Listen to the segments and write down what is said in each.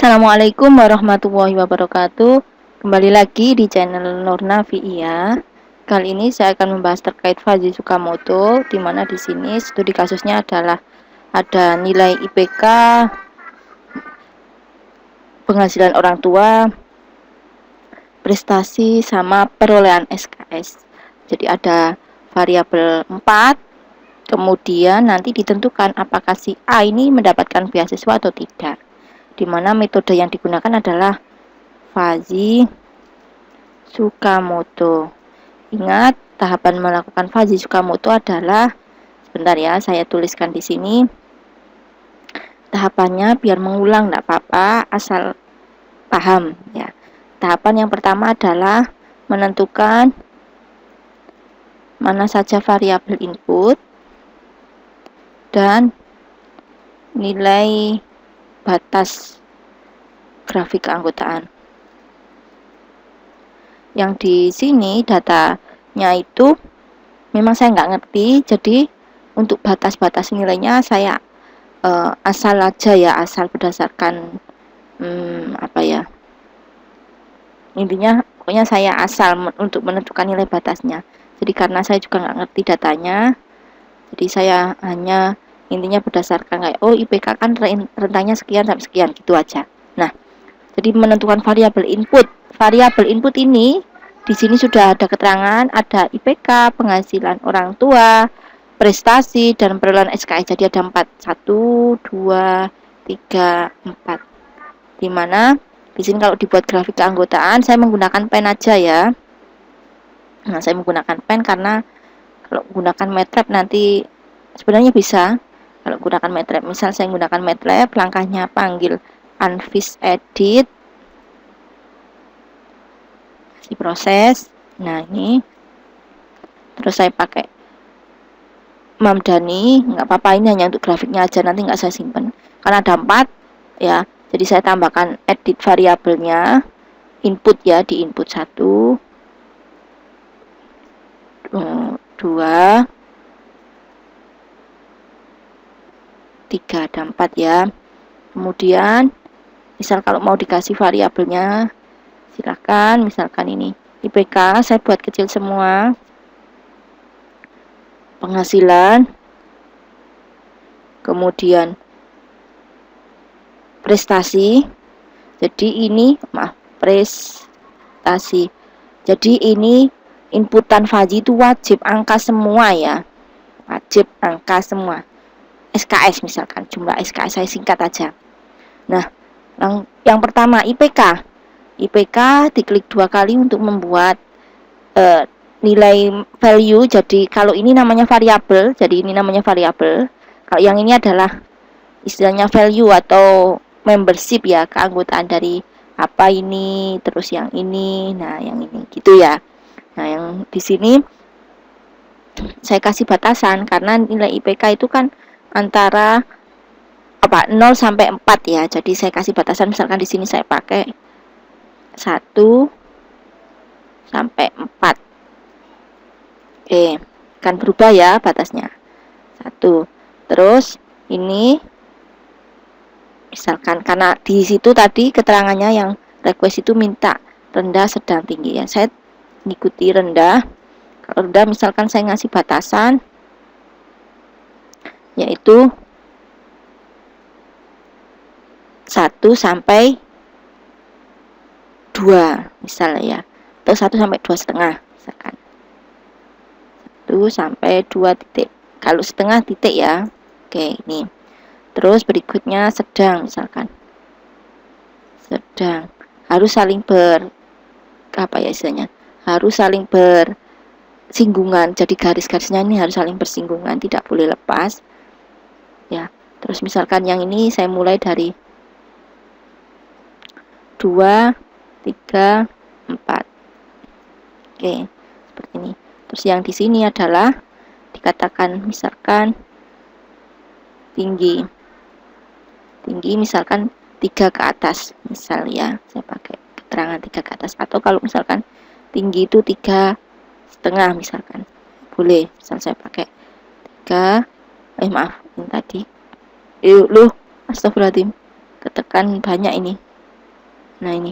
Assalamualaikum warahmatullahi wabarakatuh. Kembali lagi di channel Nurna VIA. Kali ini saya akan membahas terkait Fuzzy Tsukamoto, di mana di sini studi kasusnya adalah ada nilai IPK, penghasilan orang tua, prestasi, sama perolehan SKS. Jadi ada variabel 4, kemudian nanti ditentukan apakah si A ini mendapatkan beasiswa atau tidak. Di mana metode yang digunakan adalah Fuzzy Tsukamoto. Ingat, tahapan melakukan Fuzzy Tsukamoto adalah, sebentar ya, saya tuliskan di sini. Tahapannya biar mengulang enggak apa-apa, asal paham ya. Tahapan yang pertama adalah menentukan mana saja variabel input dan nilai batas grafik keanggotaan. Yang di sini datanya itu memang saya nggak ngerti, jadi untuk batas-batas nilainya saya asal aja ya, asal berdasarkan apa ya, intinya pokoknya saya asal untuk menentukan nilai batasnya. Jadi karena saya juga nggak ngerti datanya, jadi saya hanya intinya berdasarkan kayak IPK kan rentangnya sekian sampai sekian gitu aja. Nah, jadi menentukan variabel input. Variabel input ini di sini sudah ada keterangan, ada IPK, penghasilan orang tua, prestasi, dan perolehan SKS. Jadi ada 4, 1, 2, 3, 4. Dimana di sini kalau dibuat grafik keanggotaan saya menggunakan pen aja ya. Nah, saya menggunakan pen karena kalau menggunakan MATLAB nanti sebenarnya bisa. Kalau menggunakan MATLAB, misal saya menggunakan MATLAB, langkahnya panggil unfish edit, proses. Nah, ini terus saya pakai Mamdani, nggak apa-apa, ini hanya untuk grafiknya aja, nanti nggak saya simpan karena ada 4 ya. Jadi saya tambahkan edit variabelnya, input ya, di input 1, 2, 3, ada 4 ya. Kemudian misal kalau mau dikasih variabelnya silakan, misalkan ini IPK saya buat kecil semua, penghasilan, kemudian prestasi. Jadi ini prestasi. Jadi ini inputan Fuzzy itu wajib angka semua ya, wajib angka semua. SKS misalkan, jumlah SKS saya singkat aja. Nah, yang pertama IPK. IPK diklik 2 kali untuk membuat nilai value. Jadi kalau ini namanya variabel, jadi ini namanya variabel. Kalau yang ini adalah istilahnya value atau membership ya, keanggotaan dari apa ini, terus yang ini, nah yang ini gitu ya. Nah, yang di sini saya kasih batasan karena nilai IPK itu kan antara 0 sampai 4 ya. Jadi saya kasih batasan, misalkan di sini saya pakai 1 sampai 4. Oke, kan berubah ya batasnya. 1. Terus ini misalkan karena di situ tadi keterangannya yang request itu minta rendah, sedang, tinggi ya. Saya mengikuti rendah. Kalau rendah misalkan saya ngasih batasan yaitu 1 sampai 2 misalnya ya, atau 1 sampai 2,5 misalkan. 1 sampai 2 titik. Kalau setengah titik ya. Oke, ini. Terus berikutnya sedang misalkan. Sedang. Harus saling istilahnya? Harus saling bersinggungan. Jadi garis-garisnya ini harus saling bersinggungan, tidak boleh lepas. Ya. Terus misalkan yang ini saya mulai dari 2, 3, 4. Oke, seperti ini. Terus yang di sini adalah dikatakan misalkan tinggi. Tinggi misalkan 3 ke atas. Misal ya, saya pakai keterangan 3 ke atas. Atau kalau misalkan tinggi itu 3,5 misalkan. Boleh. Misal saya pakai 3, maaf, ini tadi. Astagfirullahaladzim. Ketekan banyak ini. Nah ini,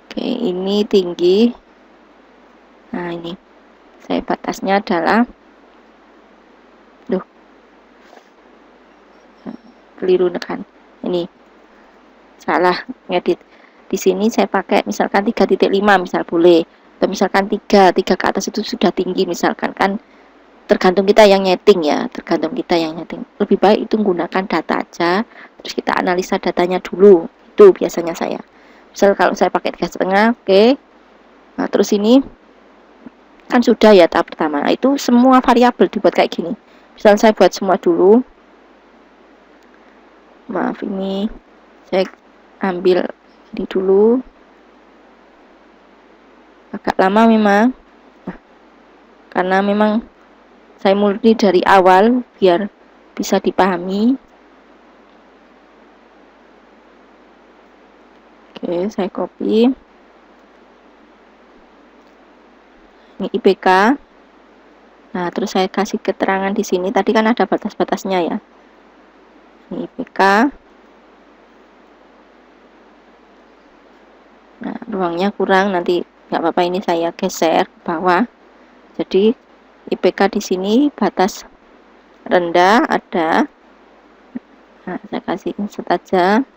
oke, ini tinggi. Nah ini, saya batasnya adalah, duh, keliru kan. Ini salah ngedit. Di sini saya pakai misalkan 3.5 misal boleh. Atau misalkan 3 ke atas itu sudah tinggi misalkan, kan tergantung kita yang nyeting ya, tergantung kita yang nyeting. Lebih baik itu menggunakan data aja, terus kita analisa datanya dulu. Itu biasanya saya. Misal kalau saya pakai 3,5, oke. Nah, terus ini kan sudah ya tahap pertama. Nah, itu semua variabel dibuat kayak gini. Misal saya buat semua dulu. Maaf, ini saya ambil ini dulu, agak lama memang. Nah, karena memang saya mulai dari awal biar bisa dipahami. Oke, saya copy. Ini IPK. Nah, terus saya kasih keterangan di sini. Tadi kan ada batas-batasnya ya. Ini IPK. Nah, ruangnya kurang, nanti nggak apa-apa, ini saya geser ke bawah. Jadi IPK di sini batas rendah ada. Nah, saya kasih insert aja.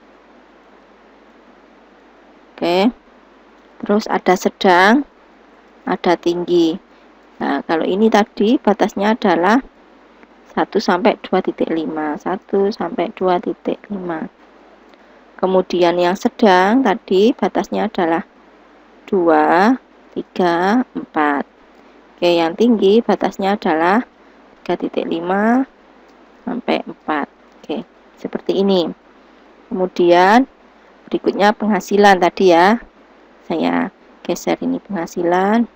Oke. Terus ada sedang, ada tinggi. Nah, kalau ini tadi batasnya adalah 1 sampai 2.5, 1 sampai 2.5. Kemudian yang sedang tadi batasnya adalah 2, 3, 4. Oke, yang tinggi batasnya adalah 3.5 sampai 4. Oke, seperti ini. Kemudian berikutnya penghasilan tadi ya. Saya geser ini penghasilan.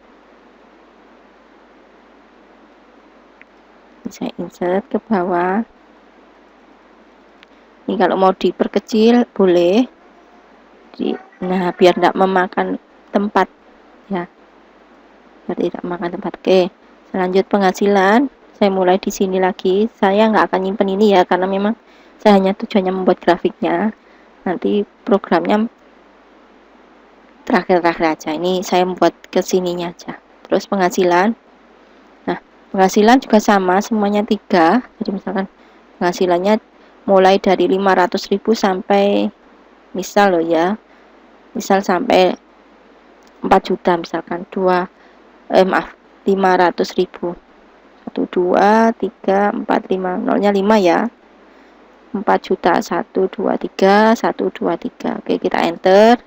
Saya insert ke bawah. Ini kalau mau diperkecil boleh. Nah, biar tidak memakan tempat ya. Biar tidak memakan tempat. Oke, selanjut penghasilan. Saya mulai di sini lagi. Saya nggak akan nyimpen ini ya, karena memang saya hanya tujuannya membuat grafiknya. Nanti programnya terakhir-terakhir aja. Ini saya membuat ke sininya aja. Terus penghasilan. Nah, penghasilan juga sama, semuanya 3. Jadi misalkan penghasilannya mulai dari 500.000 sampai, misal loh ya, misal sampai 4 juta misalkan, 500.000. 1, 2, 3, 4, 5, nolnya 5 ya. 4 juta, 1, 2, 3, 1, 2, 3. Oke, kita enter.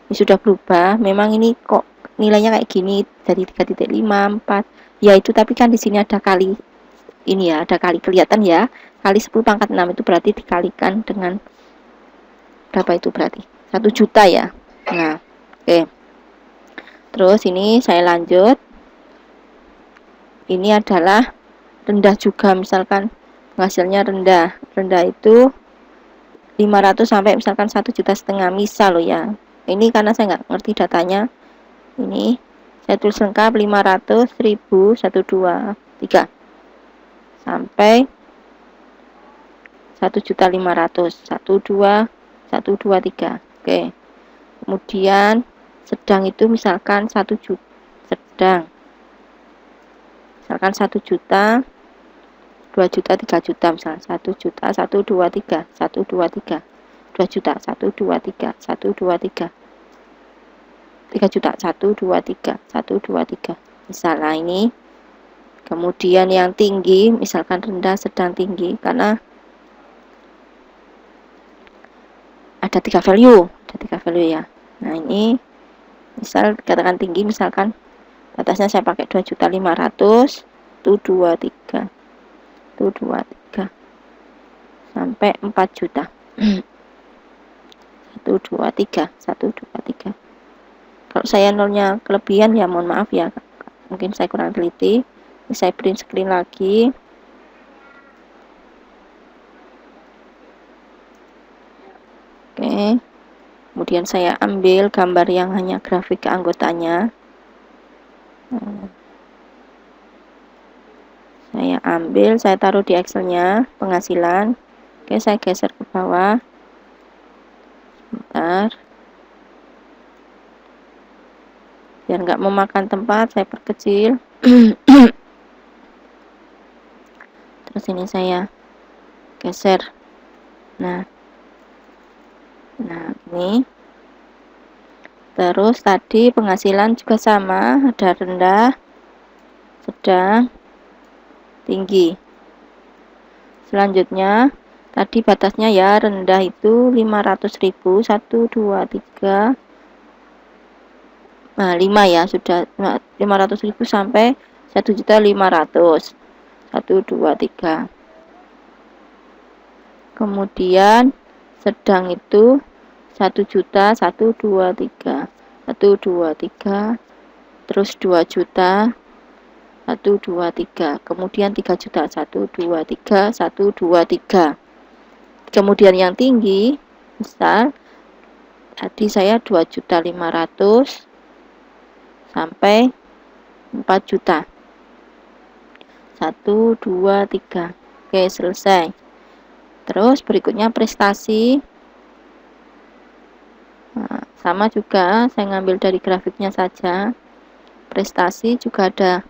Ini sudah berubah. Memang ini kok nilainya kayak gini, dari 3.5, 4. Ya itu, tapi kan di sini ada kali ini ya, ada kali, kelihatan ya. Kali 10 pangkat 6 itu berarti dikalikan dengan berapa, itu berarti 1 juta ya. Nah, oke. Terus ini saya lanjut. Ini adalah rendah juga, misalkan hasilnya rendah. Rendah itu 500 sampai misalkan 1,5 juta misal loh ya. Ini karena saya nggak ngerti datanya. Ini saya tulis lengkap 500, 1000, 1, 2, 3 sampai 1.500.000, 1, 2, 1, 2, 3. Oke. Kemudian sedang itu misalkan 1 juta, sedang misalkan 1 juta, 2 juta, 3 juta, misalkan 1 juta, 1, 2, 3, 1, 2, 3, 2 juta, 1, 2, 3, 1, 2, 3, 3 juta, 1, 2, 3, 1, 2, 3. Misalnya ini. Kemudian yang tinggi, misalkan rendah, sedang, tinggi, karena ada 3 value, ya. Nah, ini misal katakan tinggi, misalkan batasnya saya pakai 2.500.000, 1, 2, 3, 1, 2, 3 sampai 4 juta. 1, 2, 3, 1, 2, 3. Kalau saya nolnya kelebihan ya mohon maaf ya, mungkin saya kurang teliti. Ini saya print screen lagi. Oke. Kemudian saya ambil gambar yang hanya grafik keanggotanya. Saya ambil, saya taruh di Excelnya penghasilan. Oke, saya geser ke bawah. Bentar. Biar nggak memakan tempat, saya perkecil. Terus ini saya geser. Nah ini. Terus tadi penghasilan juga sama, ada rendah, sedang, tinggi. Selanjutnya tadi batasnya ya, rendah itu 500.000, 1 2 3. Nah, 5 ya, sudah 500.000 sampai 1.500.000. 1 2 3. Kemudian sedang itu 1 juta, 1 2 3. 1 2 3. Terus 2 juta, 1 2 3. Kemudian 3 juta, 1 2 3, 1 2 3. Kemudian yang tinggi, misal tadi saya 2.500.000 sampai 4 juta. 1 2 3. Oke, selesai. Terus berikutnya prestasi. Nah, sama juga, saya ngambil dari grafiknya saja. Prestasi juga ada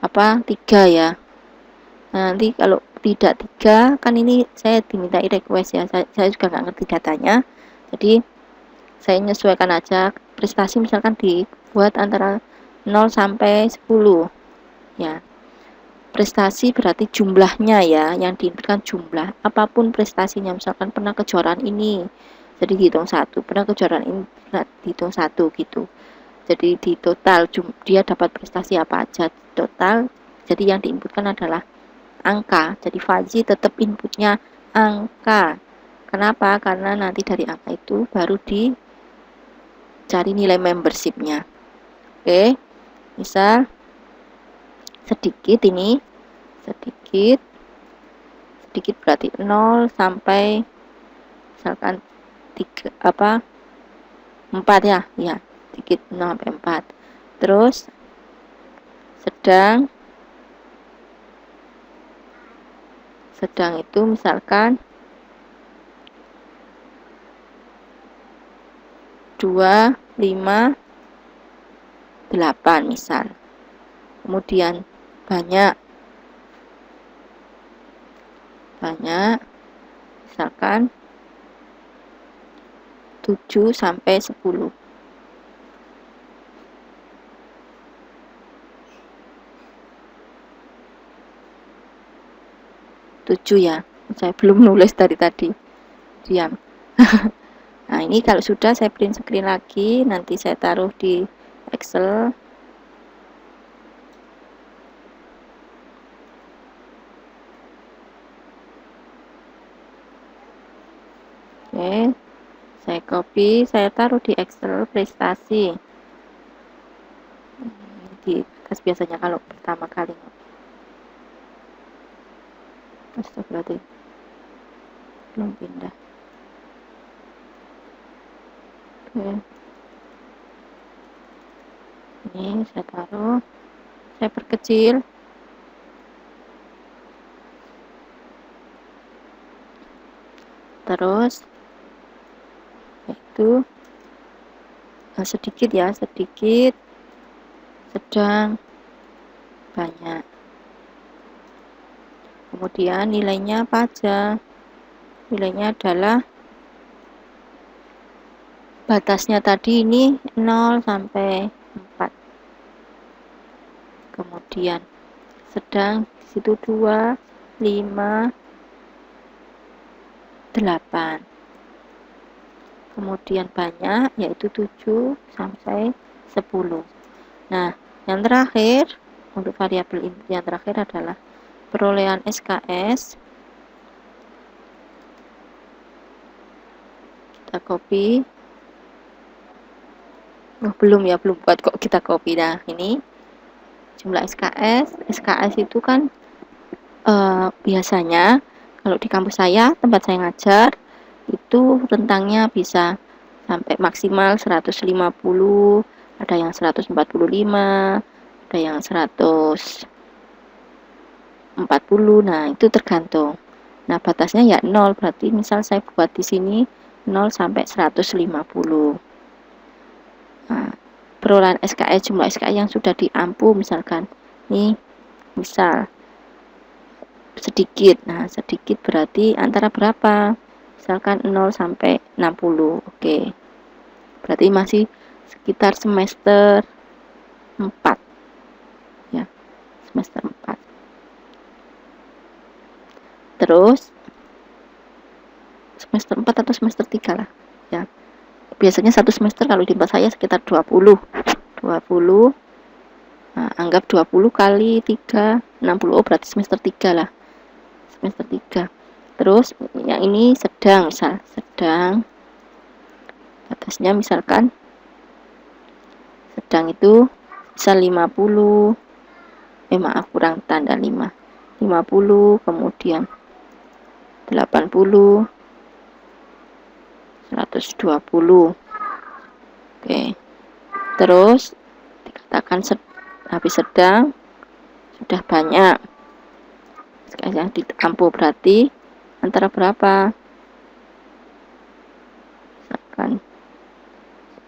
3 ya. Nah, nanti kalau tidak 3, kan ini saya dimintai request ya, saya juga nggak ngerti datanya, jadi saya menyesuaikan aja. Prestasi misalkan dibuat antara 0 sampai 10 ya. Prestasi berarti jumlahnya ya, yang diinputkan jumlah apapun prestasinya. Misalkan pernah kejuaraan ini, jadi dihitung 1, pernah kejuaraan ini dihitung 1 gitu. Jadi di total dia dapat prestasi apa aja total, jadi yang diinputkan adalah angka. Jadi Fazzi tetap inputnya angka. Kenapa? Karena nanti dari angka itu baru dicari nilai membershipnya. Oke, misal sedikit ini, sedikit berarti 0 sampai misalkan 4 ya, sedikit 0 sampai 4. Terus sedang itu misalkan 2 5 8 misal. Kemudian banyak misalkan 7 sampai 10. Ya, saya belum nulis dari tadi, diam. Nah, ini kalau sudah saya print screen lagi, nanti saya taruh di Excel. Oke, saya copy, saya taruh di Excel prestasi. Di atas biasanya kalau pertama kali. Berarti belum pindah. Oke, ini saya taruh, saya perkecil. Terus itu sedikit ya, sedikit, sedang, banyak. Kemudian nilainya apa aja? Nilainya adalah batasnya tadi ini 0 sampai 4. Kemudian sedang di situ 2, 5, 8. Kemudian banyak yaitu 7 sampai 10. Nah, yang terakhir untuk variabel input yang terakhir adalah perolehan SKS. Kita copy. Belum buat kok kita copy. Nah, ini jumlah SKS itu kan biasanya kalau di kampus saya, tempat saya ngajar, itu rentangnya bisa sampai maksimal 150, ada yang 145, ada yang 140. Nah, itu tergantung. Nah, batasnya ya 0, berarti misal saya buat di sini 0 sampai 150. Nah, perolehan SKS, jumlah SKS yang sudah diampu misalkan. Nih, misal sedikit. Nah, sedikit berarti antara berapa? Misalkan 0 sampai 60. Oke. Berarti masih sekitar semester 4. Ya, semester 4. Terus semester 4 atau semester 3 lah. Ya. Biasanya satu semester kalau di tempat saya sekitar 20. Nah, anggap 20 kali 3, 60. Oh, berarti semester 3 lah. Semester 3. Terus yang ini sedang, misal sedang, batasnya misalkan sedang itu bisa 50, maaf kurang tanda 5, 50, kemudian 80, 120. Oke, terus dikatakan habis sedang sudah banyak. Sekarang diampu berarti antara berapa? Misalkan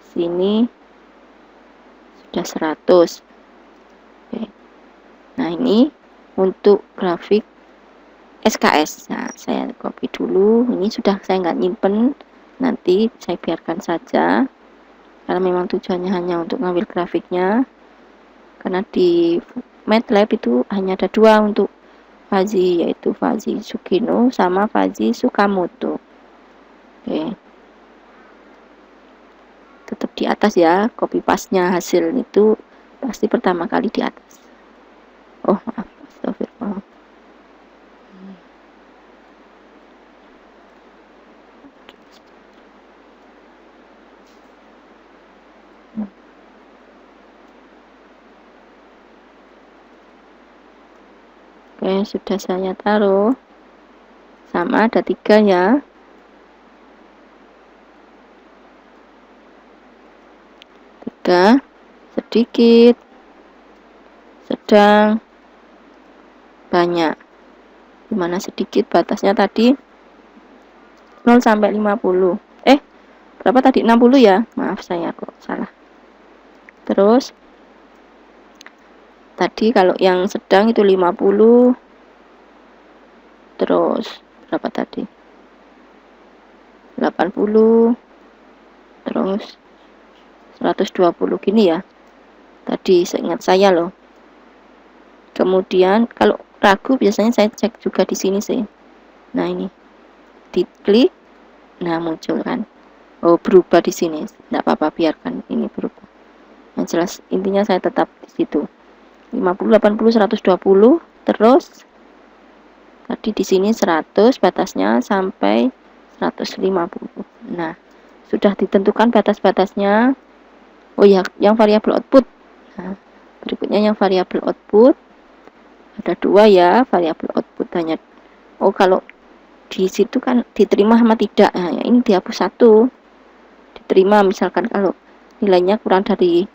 sini sudah 100. Oke. Nah, ini untuk grafik SKS. Nah, saya copy dulu. Ini sudah saya nggak nyimpen. Nanti saya biarkan saja. Karena memang tujuannya hanya untuk ngambil grafiknya. Karena di MATLAB itu hanya ada 2 untuk Fuzzy, yaitu Fuzzy Sugino sama Fuzzy Sukamoto. Oke. Tetap di atas ya, copy paste-nya hasil itu pasti pertama kali di atas. Oh, maaf, astagfirullah. Oke, sudah saya taruh. Sama ada 3 ya. Sedikit, sedang, banyak. Dimana sedikit batasnya tadi 0 sampai 50. Berapa tadi? 60 ya? Maaf, saya kok salah. Terus tadi kalau yang sedang itu 50. Terus berapa tadi? 80. Terus 120 gini ya. Tadi seingat saya loh. Kemudian kalau ragu biasanya saya cek juga di sini sih. Nah, ini diklik, nah muncul kan. Oh, berubah di sini. Enggak apa-apa, biarkan ini berubah. Yang jelas intinya saya tetap di situ. 50, 80, 120, terus tadi di sini 100 batasnya sampai 150. Nah, sudah ditentukan batas-batasnya. Oh ya, yang variabel output. Nah, berikutnya yang variabel output ada 2 ya, variabel output hanya. Oh, kalau di situ kan diterima sama tidak. Nah, ini dihapus 1. Diterima misalkan kalau nilainya kurang dari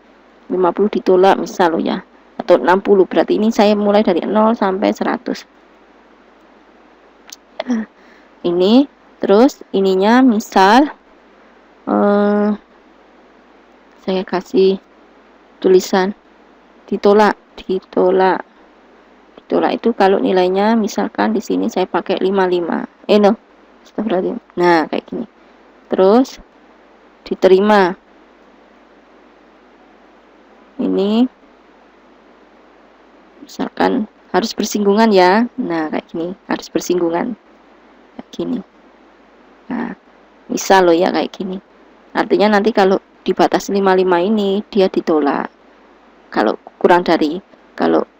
50 ditolak misal loh ya, atau 60, berarti ini saya mulai dari 0 sampai 100. Ini terus ininya misal saya kasih tulisan ditolak itu kalau nilainya misalkan di sini saya pakai 55. Nah, kayak gini. Terus diterima. Ini misalkan harus bersinggungan ya. Nah, kayak gini, harus bersinggungan. Kayak gini. Nah, misal loh ya kayak gini. Artinya nanti kalau di batas 55 ini dia ditolak. Kalau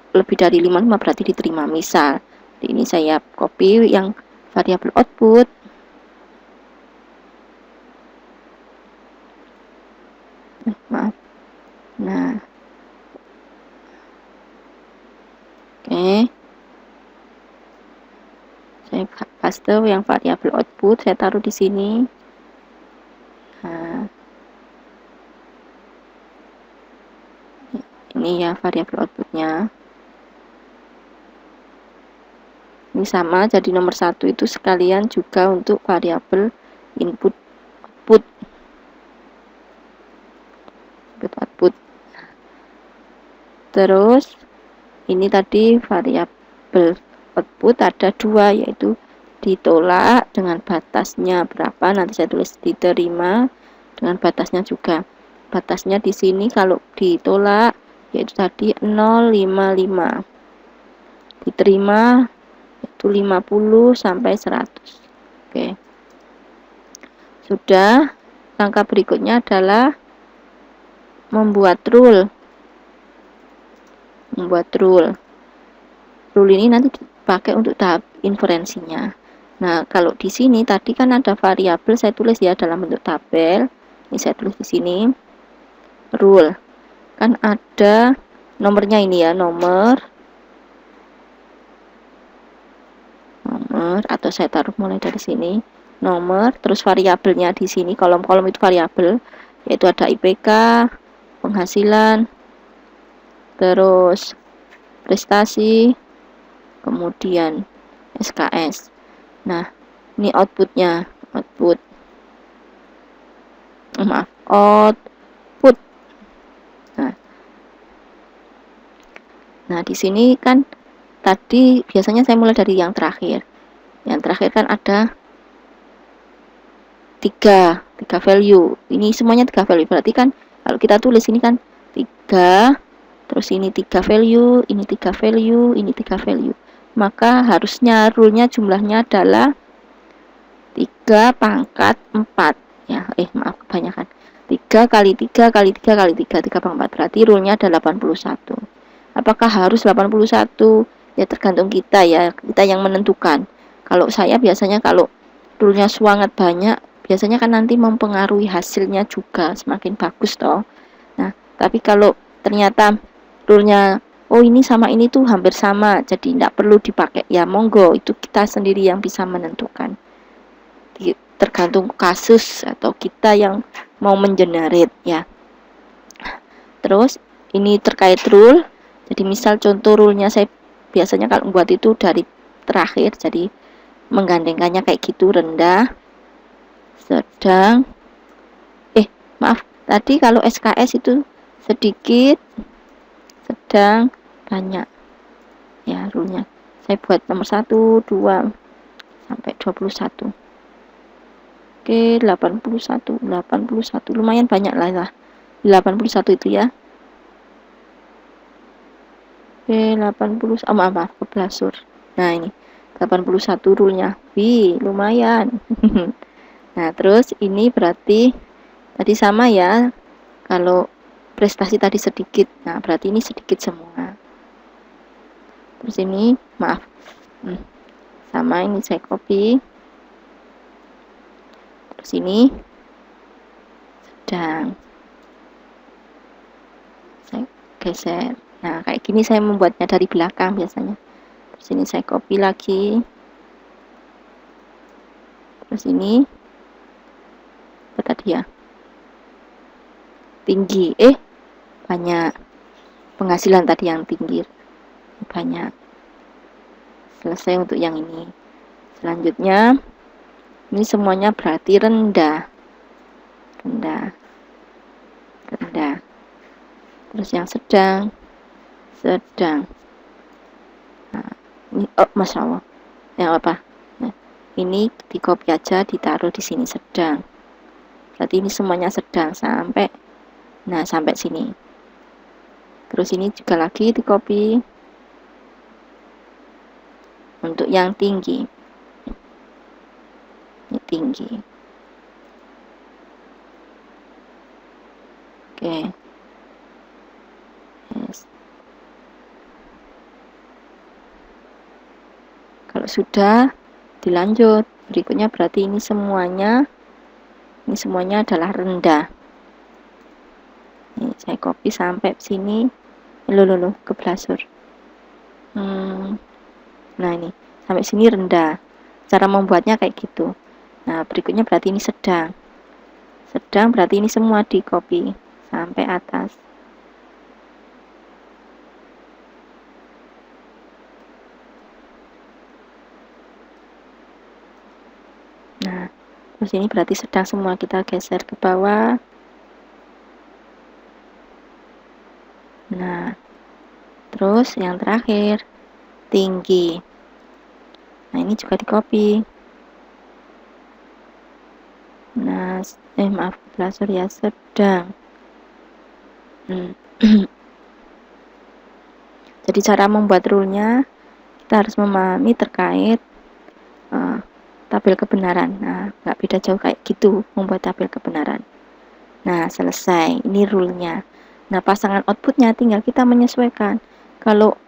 lebih dari 55 berarti diterima. Misal, ini saya copy yang variabel output. Maaf. Nah. Oke. Saya paste yang variabel output, saya taruh di sini. Nah. Ini ya variabel outputnya. Ini sama, jadi nomor 1 itu sekalian juga untuk variabel input Terus ini tadi variabel output ada dua, yaitu ditolak dengan batasnya berapa, nanti saya tulis diterima dengan batasnya juga. Batasnya di sini kalau ditolak yaitu tadi 0,55, diterima itu 50 sampai 100. Oke. Sudah. Langkah berikutnya adalah membuat rule. Rule ini nanti dipakai untuk tahap inferensinya. Nah, kalau di sini tadi kan ada variabel, saya tulis ya dalam bentuk tabel. Ini saya tulis di sini. Rule. Kan ada nomornya ini ya, nomor atau saya taruh mulai dari sini. Nomor, terus variabelnya di sini, kolom-kolom itu variabel, yaitu ada IPK, penghasilan, terus prestasi, kemudian SKS. Nah, ini outputnya, output. Nah, di sini kan tadi biasanya saya mulai dari yang terakhir. Yang terakhir kan ada tiga value. Ini semuanya 3 value. Berarti kan kalau kita tulis ini kan 3, terus ini 3 value, ini 3 value, ini 3 value. Maka harusnya rule-nya jumlahnya adalah 3 pangkat 4. Ya, maaf kebanyakan. 3 kali 3 kali 3 kali 3, 3 pangkat 4. Berarti rule-nya ada 81. Apakah harus 81? Ya tergantung kita ya, kita yang menentukan. Kalau saya biasanya kalau rule-nya sangat banyak, biasanya kan nanti mempengaruhi hasilnya juga semakin bagus toh. Nah, tapi kalau ternyata rule-nya ini sama ini tuh hampir sama, jadi tidak perlu dipakai, ya monggo, itu kita sendiri yang bisa menentukan. Tergantung kasus atau kita yang mau mengenerate ya. Terus ini terkait rule. Jadi misal contoh rule-nya saya biasanya kalau buat itu dari terakhir, jadi menggandengkannya kayak gitu, rendah, sedang, maaf, tadi kalau SKS itu sedikit, sedang, banyak. Ya, rule-nya. Saya buat nomor 1, 2, sampai 21. Oke, 81. Lumayan banyak lah. 81 itu ya. Oke, 80, maaf, keblasur. Nah, ini 81 rule-nya. Lumayan. Nah, terus ini berarti tadi sama ya. Kalau prestasi tadi sedikit, nah berarti ini sedikit semua. Terus ini, maaf. Sama, ini saya copy. Terus ini sedang. Saya geser. Nah, kayak gini saya membuatnya dari belakang biasanya. Terus ini saya copy lagi. Terus ini apa tadi ya? Tinggi. Banyak. Penghasilan tadi yang tinggi. Banyak. Selesai untuk yang ini. Selanjutnya, ini semuanya berarti rendah. Terus yang sedang. Nah, ini Masya Allah. Yang apa? Nah, ini di copy aja, ditaruh di sini sedang. Berarti ini semuanya sedang sampai sini. Terus ini juga lagi di copy untuk yang tinggi. Ini tinggi. Oke. Yes. Kalau sudah, dilanjut. Berikutnya berarti ini semuanya adalah rendah. Ini saya copy sampai sini. Loh, keblasur. Nah, ini sampai sini rendah. Cara membuatnya kayak gitu. Nah, berikutnya berarti ini sedang. Berarti ini semua di copy sampai atas. Nah, terus ini berarti sedang semua, kita geser ke bawah. Nah, Terus yang terakhir, tinggi. Nah, ini juga di copy. Nah, maaf, ya, sedang. Jadi cara membuat rule-nya, kita harus memahami terkait tabel kebenaran. Nah, nggak beda jauh kayak gitu membuat tabel kebenaran. Nah, selesai. Ini rule-nya. Nah, pasangan outputnya tinggal kita menyesuaikan. Kalau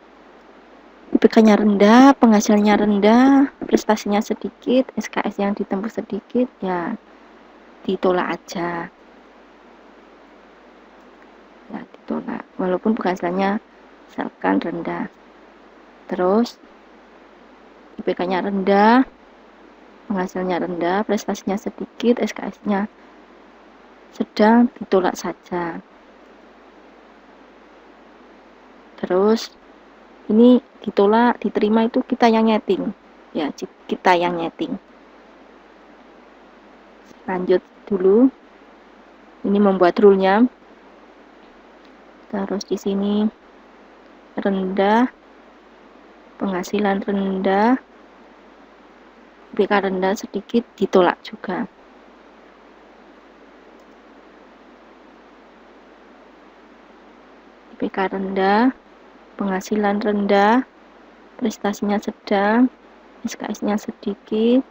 IPK-nya rendah, penghasilannya rendah, prestasinya sedikit, SKS yang ditempuh sedikit, ya ditolak aja. Ya, ditolak. Walaupun penghasilannya misalkan rendah. Terus IPK-nya rendah, penghasilannya rendah, prestasinya sedikit, SKS-nya sedang, ditolak saja. Terus ini ditolak, diterima itu kita yang nyeting. Ya, kita yang nyeting. Lanjut dulu. Ini membuat rule-nya. Terus di sini rendah, penghasilan rendah, IPK rendah sedikit, ditolak juga. IPK rendah, penghasilan rendah, prestasinya sedang, SKS-nya sedikit,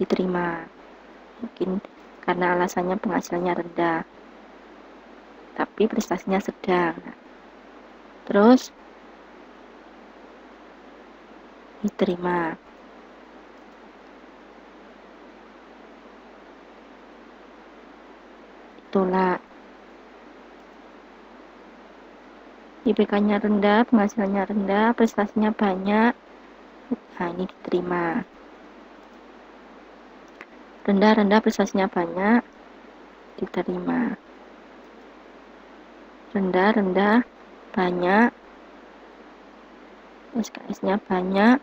diterima. Mungkin karena alasannya penghasilannya rendah, tapi prestasinya sedang. Terus diterima. Ditolak. IPK-nya rendah, penghasilannya rendah, prestasinya banyak. Nah, ini diterima. Rendah, prestasinya banyak, diterima. Rendah, banyak, SKS-nya banyak,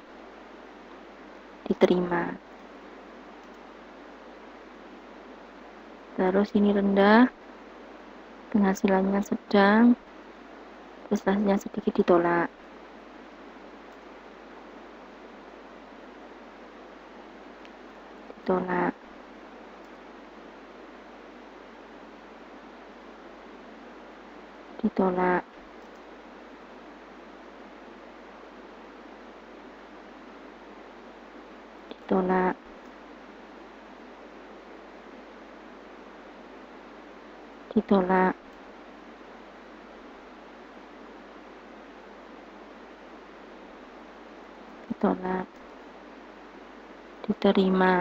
diterima. Terus ini rendah, penghasilannya sedang, prestasinya sedikit, ditolak. Ditolak. Ditolak. Ditolak. Ditolak. Ditolak. Diterima.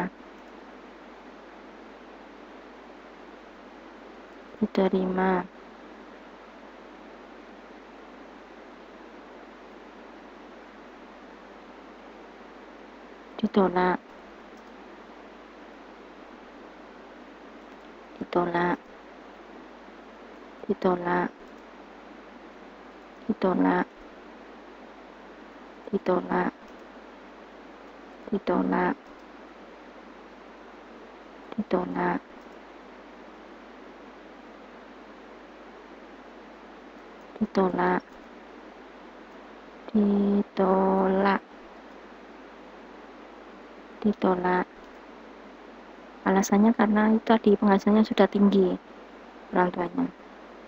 Diterima. Ditolak. Ditolak. Ditolak. Ditolak. Ditolak. Ditolak. Ditolak. Ditolak. Ditolak. Ditolak. Alasannya karena itu tadi penghasilannya sudah tinggi orang tuanya,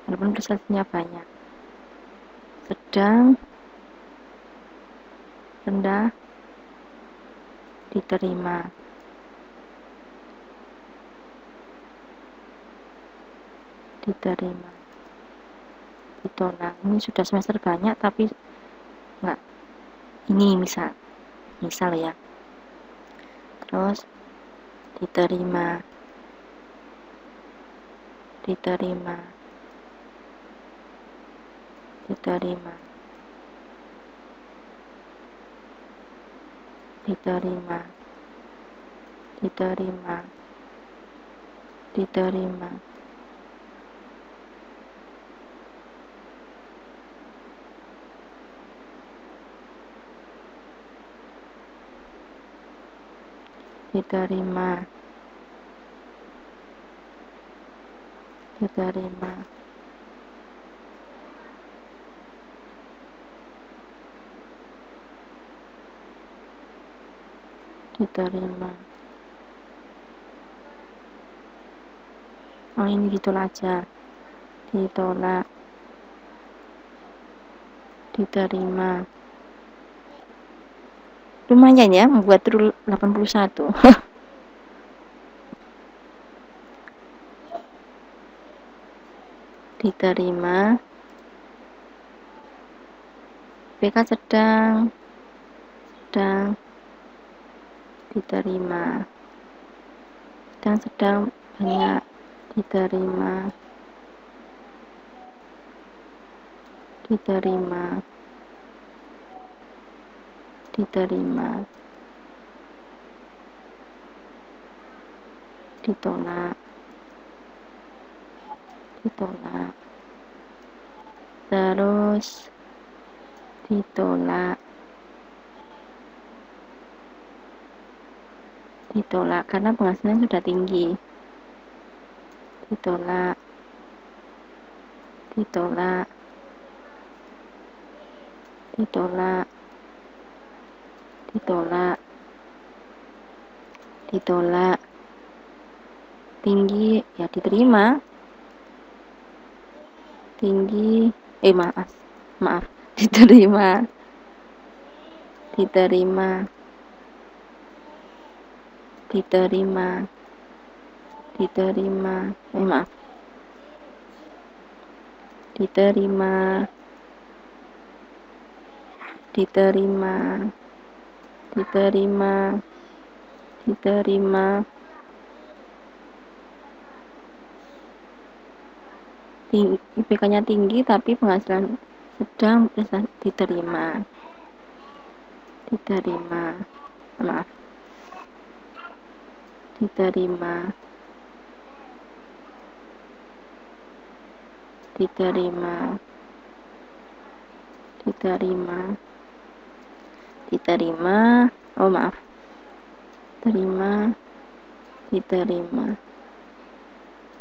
walaupun prestasinya banyak. Sedang, rendah, diterima. Diterima. Ditolak. Ini sudah semester banyak tapi enggak. Ini misal ya. Terus diterima. Diterima. Diterima. Diterima. Diterima. Diterima. Diterima. Diterima. diterima. Oh, ini ditolak aja. Ditolak, diterima. Lumayan ya membuat rule 81. Diterima. BK sedang diterima. Sedang banyak diterima. Diterima. Diterima. Ditolak. Ditolak. Terus ditolak. Ditolak karena penghasilan sudah tinggi. Ditolak. Ditolak. Ditolak. Ditolak. Ditolak. Tinggi ya diterima. Tinggi maaf diterima. Diterima. Diterima. Diterima. Maaf. Diterima. Diterima. Diterima. Diterima. IPK-nya tinggi tapi penghasilan sedang, diterima. Diterima. Maaf. Diterima. Diterima. Diterima. Diterima. Oh maaf. Terima. Diterima.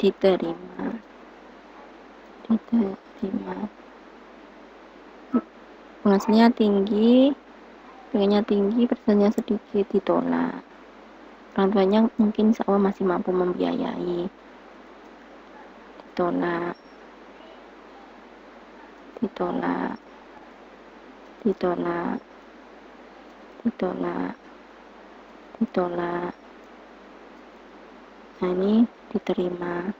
Diterima. Diterima. Penghasilannya tinggi, pengennya tinggi, persennya sedikit, ditolak. Orang tuanya mungkin insya Allah masih mampu membiayai. Ditolak. Ditolak. Ditolak. Ditolak. Ditolak. Nah ini diterima.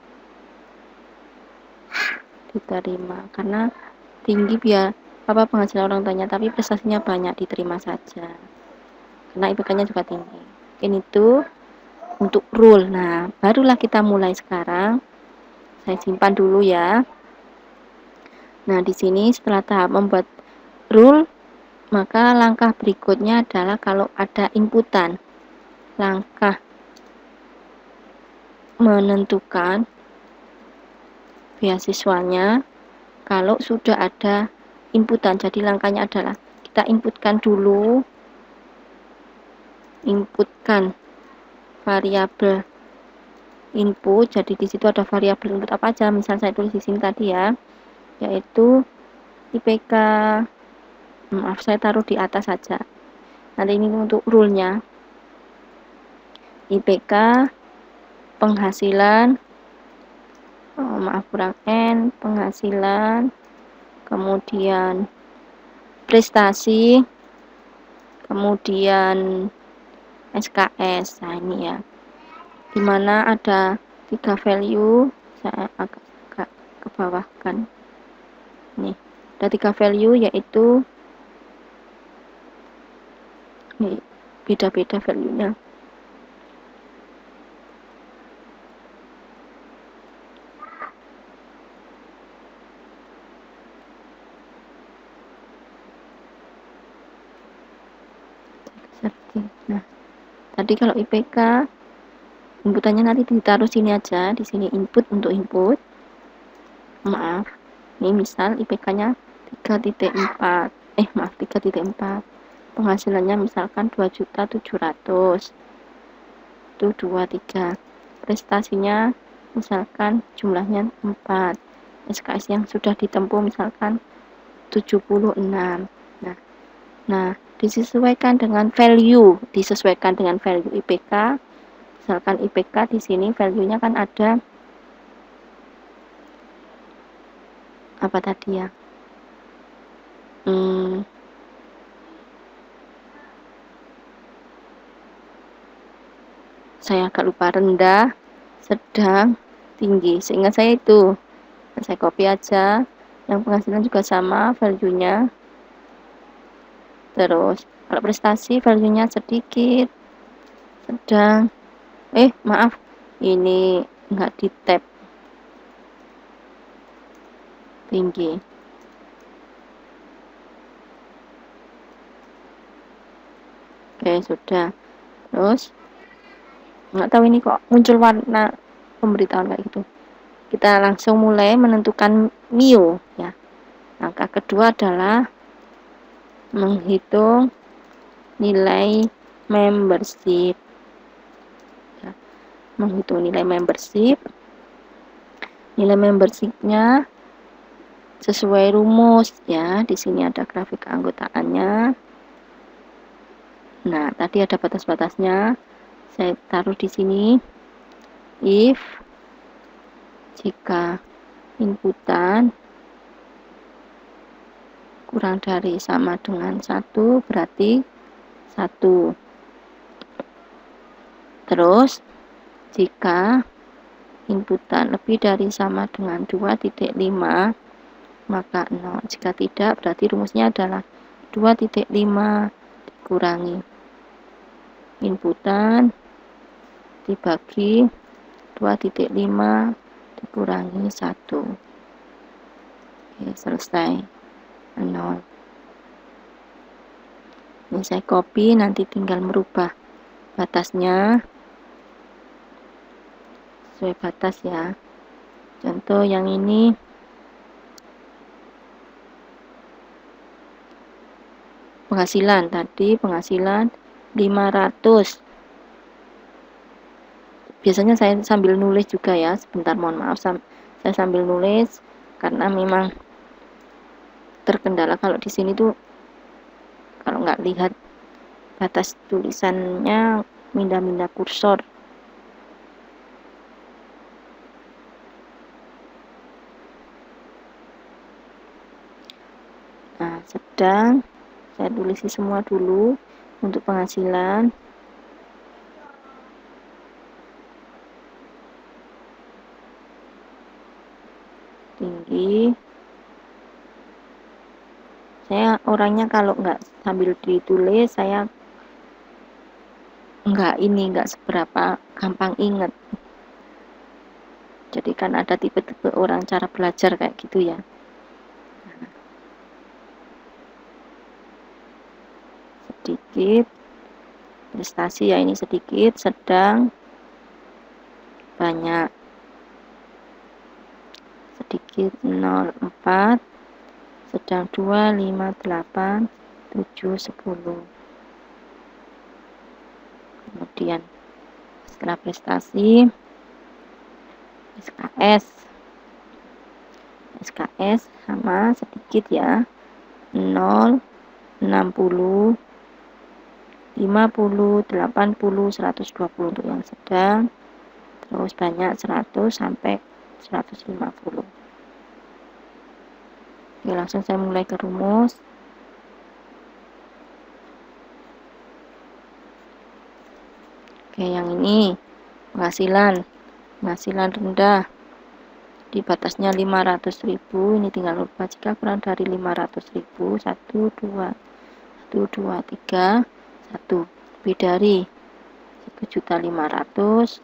Diterima karena tinggi biar penghasilan orang tuanya tapi prestasinya banyak, diterima saja karena IPK-nya juga tinggi. Ini tuh untuk rule. Nah barulah kita mulai sekarang. Saya simpan dulu ya. Nah di sini setelah tahap membuat rule, maka langkah berikutnya adalah kalau ada inputan, langkah menentukan beasiswanya kalau sudah ada inputan. Jadi langkahnya adalah kita inputkan dulu, inputkan variabel input. Jadi di situ ada variabel input apa aja, misal saya tulis di sini tadi ya, yaitu IPK. Maaf saya taruh di atas saja, nanti ini untuk rule-nya. IPK, penghasilan, kurang N, penghasilan, kemudian prestasi, kemudian SKS. Nah ini ya, dimana ada 3 value, saya agak ke bawah kan. Nih ada 3 value, yaitu nih beda-beda value-nya. Nah, tadi kalau IPK inputannya nanti ditaruh sini aja, di sini input untuk input. Maaf, ini misal IPK-nya 3.4. 3.4. Penghasilannya misalkan 2.700.000. Itu 23. Prestasinya misalkan jumlahnya 4. SKS yang sudah ditempuh misalkan 76. Nah, disesuaikan dengan value, IPK. Misalkan IPK di sini value-nya kan ada apa tadi ya? Saya agak lupa, rendah, sedang, tinggi. Seingat saya itu. Saya copy aja. Yang penghasilan juga sama value-nya. Terus kalau prestasi value-nya sedikit, sedang, maaf, ini nggak di tab, tinggi. Oke, sudah. Terus nggak tahu ini kok muncul warna pemberitahuan kayak gitu. Kita langsung mulai menentukan MIO ya. Langkah kedua adalah menghitung nilai membership ya. Menghitung nilai membershipnya sesuai rumus ya. Di sini ada grafik keanggotaannya. Nah, tadi ada batas-batasnya. Saya taruh di sini. If jika inputan kurang dari sama dengan 1 berarti 1. Terus jika inputan lebih dari sama dengan 2.5 maka 0. Jika tidak berarti rumusnya adalah 2.5 dikurangi inputan dibagi 2.5 dikurangi 1. Oke, selesai. 0. Ini saya copy, nanti tinggal merubah batasnya sesuai batas ya. Contoh yang ini penghasilan, tadi penghasilan 500. Biasanya saya sambil nulis juga ya, sebentar mohon maaf, saya sambil nulis karena memang terkendala kalau di sini tuh kalau nggak lihat batas tulisannya pindah-pindah kursor. Nah, sedang saya tulisi semua dulu untuk penghasilan. Tinggi. Saya orangnya kalau nggak sambil ditulis, saya nggak seberapa gampang inget. Jadi kan ada tipe-tipe orang cara belajar kayak gitu ya. Sedikit prestasi ya, ini sedikit, sedang, banyak. Sedikit 0,4, sedang 2, 5, 8, 7, 10. Kemudian setelah prestasi SKS sama sedikit ya, 0, 60, 50, 80, 120 untuk yang sedang, terus banyak 100 sampai 150. Oke, langsung saya mulai ke rumus. Oke, yang ini penghasilan rendah di batasnya 500.000. Ini tinggal lupa jika kurang dari 500.000 1, 2, 3, 1 lebih dari 1.500.000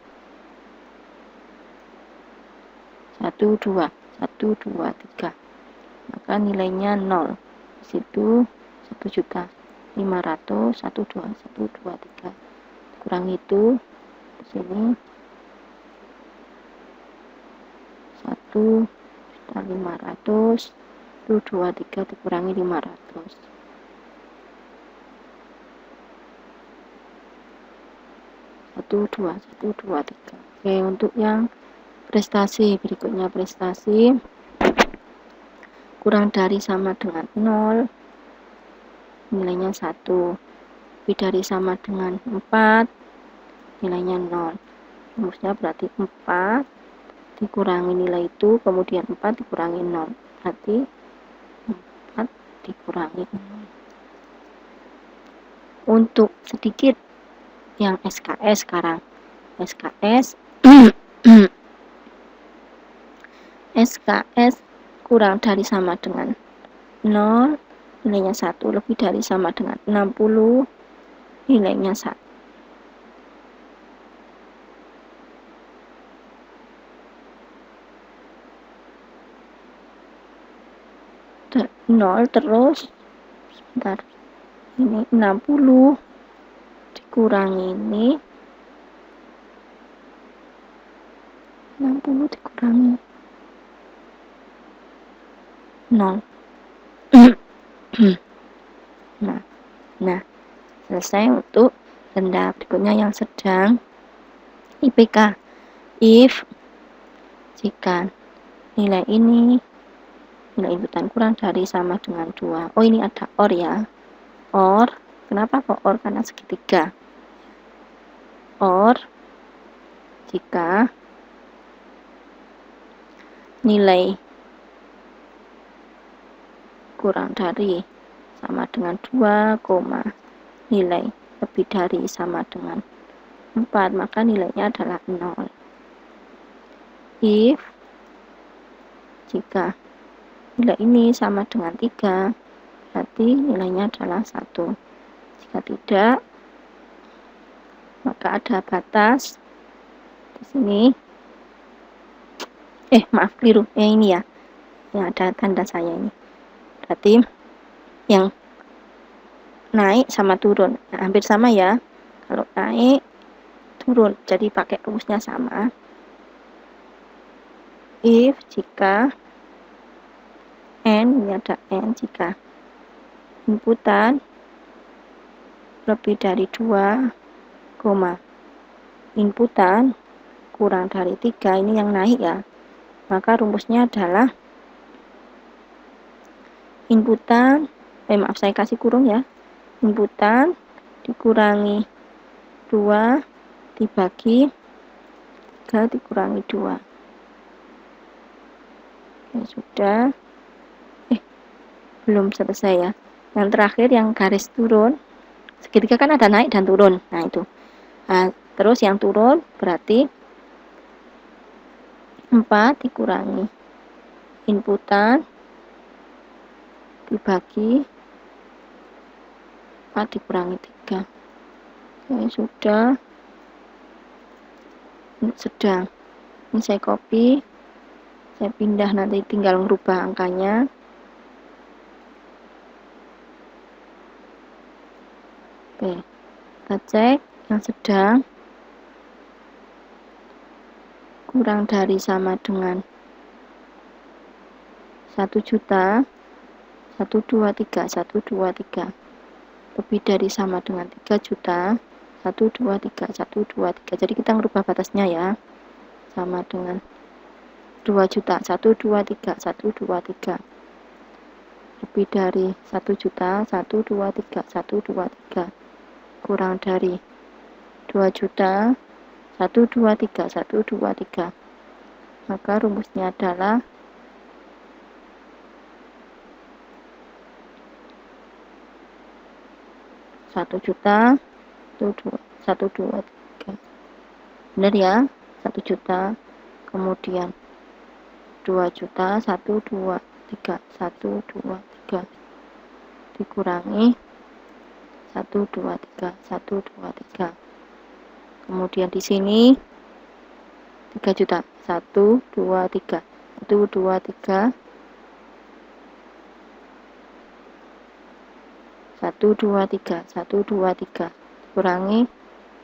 1, 2, 3, maka nilainya 0. Di situ 1.500.000 1, 2, 3 kurang itu di sini 1.500.000 1, 2, 3 dikurangi 500. 1, 2, 3. Oke, untuk yang prestasi berikutnya, prestasi kurang dari sama dengan 0 nilainya 1. Lebih dari sama dengan 4, nilainya 0. Rumusnya berarti 4 dikurangi nilai itu, kemudian 4 dikurangi 0. Berarti 4 dikurangi 0. Untuk sedikit yang SKS sekarang. SKS SKS kurang dari sama dengan 0, nilainya 1, lebih dari sama dengan 60, nilainya 1. 0 terus sebentar, ini 60 dikurangi ini 60 dikurangi 0. Nah, selesai untuk benda. Berikutnya yang sedang, IPK. If jika nilai ini, nilai inputan kurang dari sama dengan 2. Oh, ini ada OR ya. OR, kenapa kok OR? Karena segitiga. OR jika nilai kurang dari sama dengan 2, nilai lebih dari sama dengan 4, maka nilainya adalah 0. If jika nilai ini sama dengan 3, berarti nilainya adalah 1. Jika tidak, maka ada batas di sini. Maaf, keliru. Ini ya, yang ada tanda saya ini. Berarti yang naik sama turun, nah, hampir sama ya. Kalau naik turun, jadi pakai rumusnya sama. If jika n, ini ada n, jika inputan lebih dari 2, inputan kurang dari 3, ini yang naik ya, maka rumusnya adalah inputan, maaf saya kasih kurung ya, inputan dikurangi 2 dibagi 3 dikurangi 2. Ya sudah. Belum selesai ya. Yang terakhir yang garis turun, segitiga kan ada naik dan turun. Nah, itu. Nah, terus yang turun berarti 4 dikurangi inputan dibagi 4 dikurangi 3. Ya sudah. Ini sedang. Ini saya copy. Saya pindah, nanti tinggal merubah angkanya. Oke, kita cek yang sedang kurang dari sama dengan 1 juta, 123, 123, lebih dari sama dengan 3 juta, 123, 123. Jadi kita merubah batasnya ya, sama dengan 2 juta, 123, 123, lebih dari 1 juta, 123, 123, kurang dari 2 juta, 123, 123. Maka rumusnya adalah 1 juta, 123. Benar ya? 1 juta, kemudian 2 juta, 123, 123, dikurangi 123, 123. Kemudian di sini 3 juta, 123, 123, 123, 123, kurangi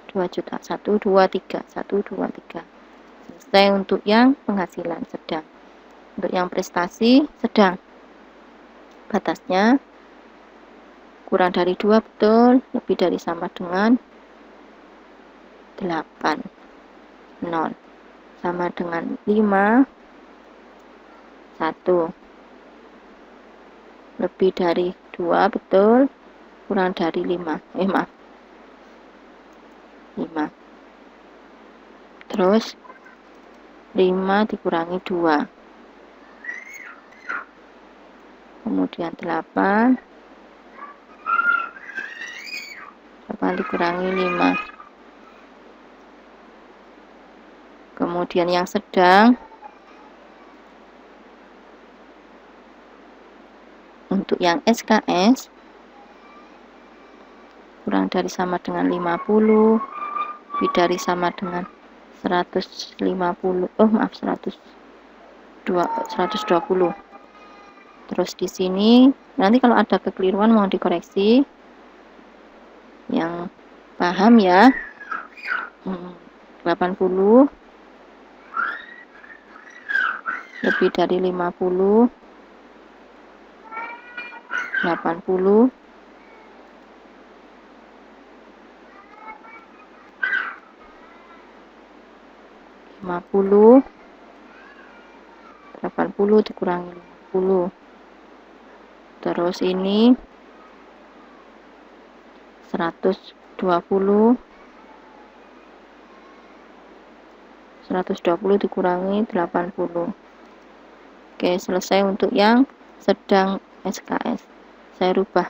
2 juta, 123, 123. Selesai untuk yang penghasilan sedang. Untuk yang prestasi sedang, batasnya kurang dari 2 betul, lebih dari sama dengan 8, 0, sama dengan 5, 1, lebih dari 2 betul, kurang dari 5. Maaf. 5. Terus 5 dikurangi 2. Kemudian 8 dikurangi 5. Kemudian yang sedang untuk yang SKS kurang dari sama dengan 50, lebih dari sama dengan 150, 120. Terus di sini nanti kalau ada kekeliruan mohon dikoreksi. Yang paham ya. 80 lebih dari 50, 80, 50, 80 dikurangi 50. Terus ini 120 dikurangi 80. Oke, selesai untuk yang sedang SKS. Saya rubah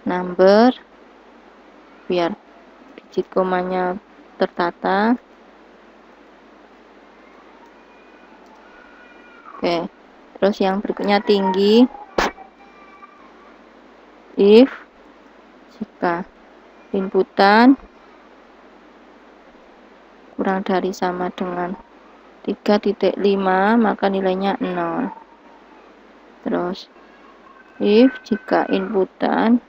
number biar digit komanya tertata. Oke, terus yang berikutnya tinggi. If jika inputan kurang dari sama dengan 3.5 maka nilainya 0. Terus if jika inputan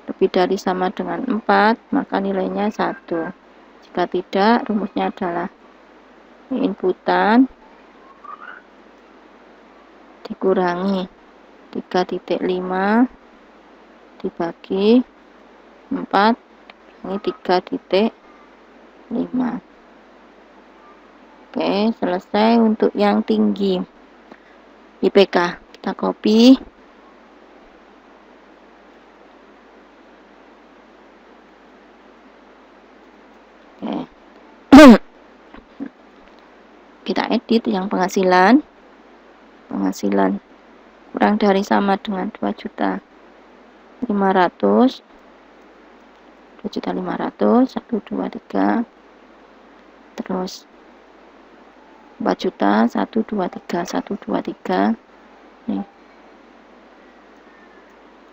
lebih dari sama dengan 4 maka nilainya 1. Jika tidak, rumusnya adalah inputan dikurangi 3.5 dibagi 4 ini 3.5. Oke, selesai untuk yang tinggi. IPK kita copy. Oke. Kita edit yang penghasilan kurang dari sama dengan 2.500.000, 2.500.000, 1, 2, 3, terus 4 juta, 1, 2, 3, 1, 2, 3, nih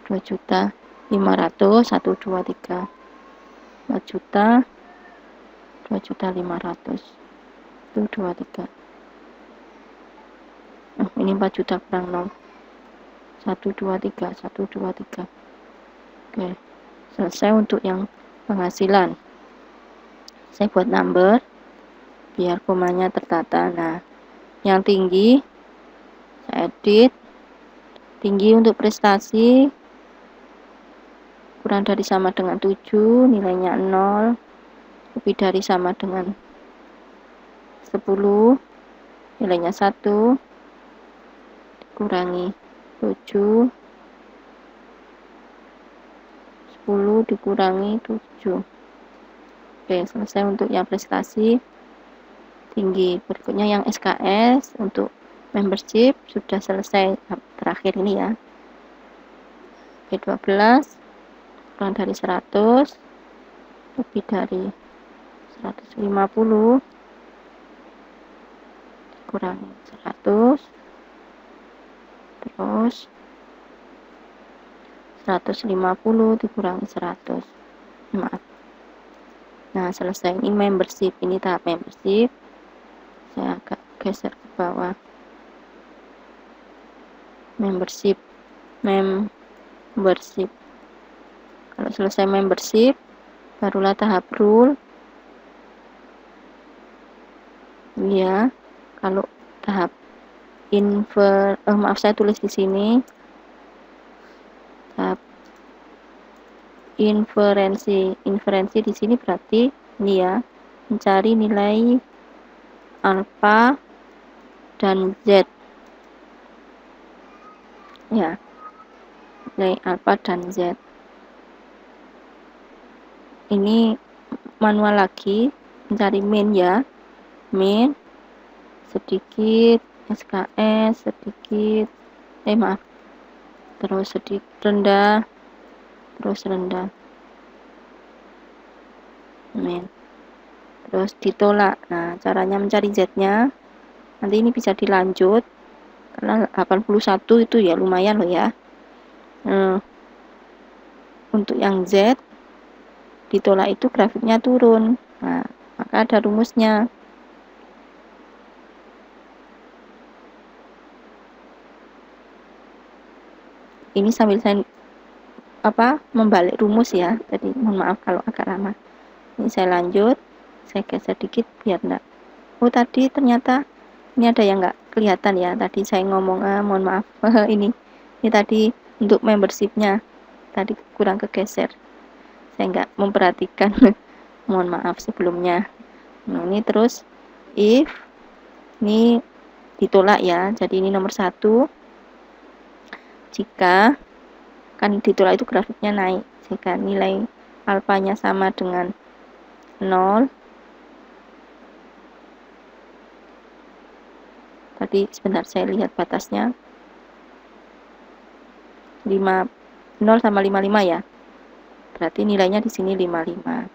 2.500.000, 1, 2, 3, 4 juta, 2.500.000, 1, 2, 3. Ini 4 juta kurang 0, 1, 2, 3, 1, 2, 3. Oke, selesai untuk yang penghasilan. Saya buat number biar komanya tertata. Nah, yang tinggi saya edit. Tinggi untuk prestasi kurang dari sama dengan 7, nilainya 0, lebih dari sama dengan 10, nilainya 1, dikurangi 7, 10 dikurangi 7. Oke, selesai untuk yang prestasi tinggi. Berikutnya yang SKS untuk membership sudah selesai terakhir ini ya. B12 kurang dari 100, lebih dari 150, dikurangi 100, terus 150 dikurangi 100. Maaf. Nah, selesai ini membership. Ini tahap membership. Saya agak geser ke bawah. Membership. Kalau selesai membership, barulah tahap rule. Ya, kalau tahap saya tulis di sini. Tahap inferensi di sini berarti ini ya, mencari nilai alfa dan z. Ya. nilai alfa dan Z. Ini manual lagi, mencari min ya, min sedikit, SKS sedikit, maaf, terus sedikit rendah, terus rendah, min, terus ditolak. Nah, caranya mencari Z-nya, nanti ini bisa dilanjut, karena 81 itu ya lumayan loh ya. Untuk yang Z, ditolak itu grafiknya turun. Nah, maka ada rumusnya. Ini sambil saya membalik rumus ya, jadi mohon maaf kalau agak lama. Ini saya lanjut, saya geser dikit biar enggak. Oh, tadi ternyata ini ada yang enggak kelihatan ya. Tadi saya ngomong, mohon maaf. ini tadi untuk membershipnya tadi kurang kegeser. Saya enggak memperhatikan. Mohon maaf sebelumnya. Nah, ini terus if ini ditolak ya. Jadi ini nomor 1. Jika kan ditolak itu grafiknya naik, jika nilai alfanya sama dengan 0. Tadi sebentar saya lihat batasnya. 0 sama 55 ya. Berarti nilainya di sini 55.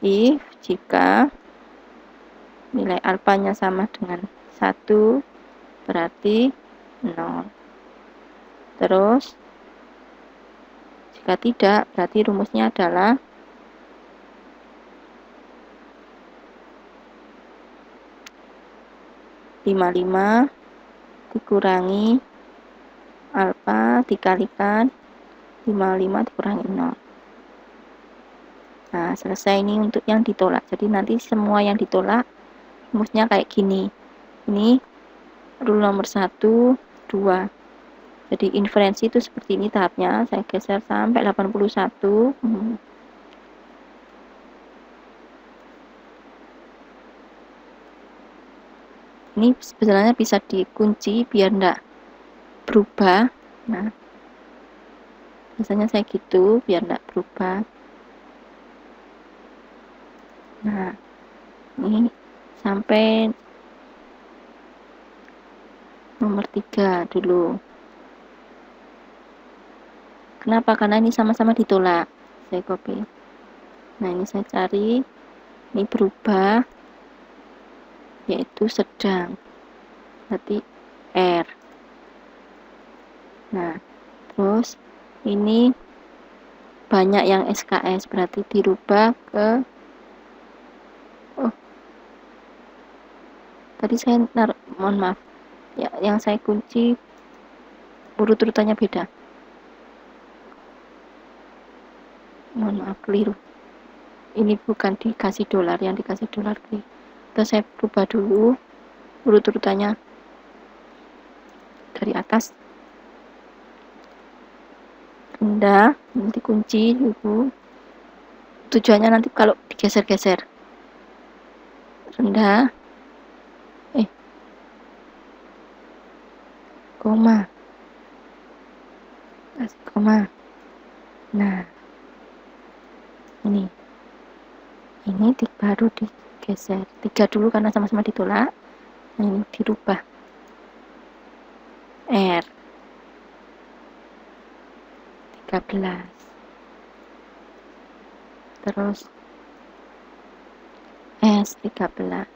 If jika nilai alfanya sama dengan 1 berarti 0. Terus jika tidak, berarti rumusnya adalah (55) dikurangi alfa dikalikan 55 dikurangi 0. Nah, selesai ini untuk yang ditolak. Jadi nanti semua yang ditolak rumusnya kayak gini. Ini rule nomor 1, 2. Jadi inferensi itu seperti ini tahapnya. Saya geser sampai 81. Ini sebenarnya bisa dikunci biar enggak berubah. Nah, biasanya saya gitu biar enggak berubah. Nah, ini sampai nomor 3 dulu. Kenapa? Karena ini sama-sama ditolak. Saya copy. Nah, ini saya cari. Ini berubah, yaitu sedang. Berarti R. Nah, terus ini banyak yang SKS, berarti dirubah ke tadi saya mohon maaf ya, yang saya kunci urut-urutannya beda, mohon maaf, keliru. Ini bukan dikasih dolar, yang dikasih dolar keliru. Terus saya rubah dulu urut-urutannya dari atas rendah, nanti kunci dulu. Tujuannya nanti kalau digeser-geser rendah, koma, kasih koma. Nah, ini baru digeser 3 dulu karena sama-sama ditolak. Nah, ini dirubah R 13, terus S 13.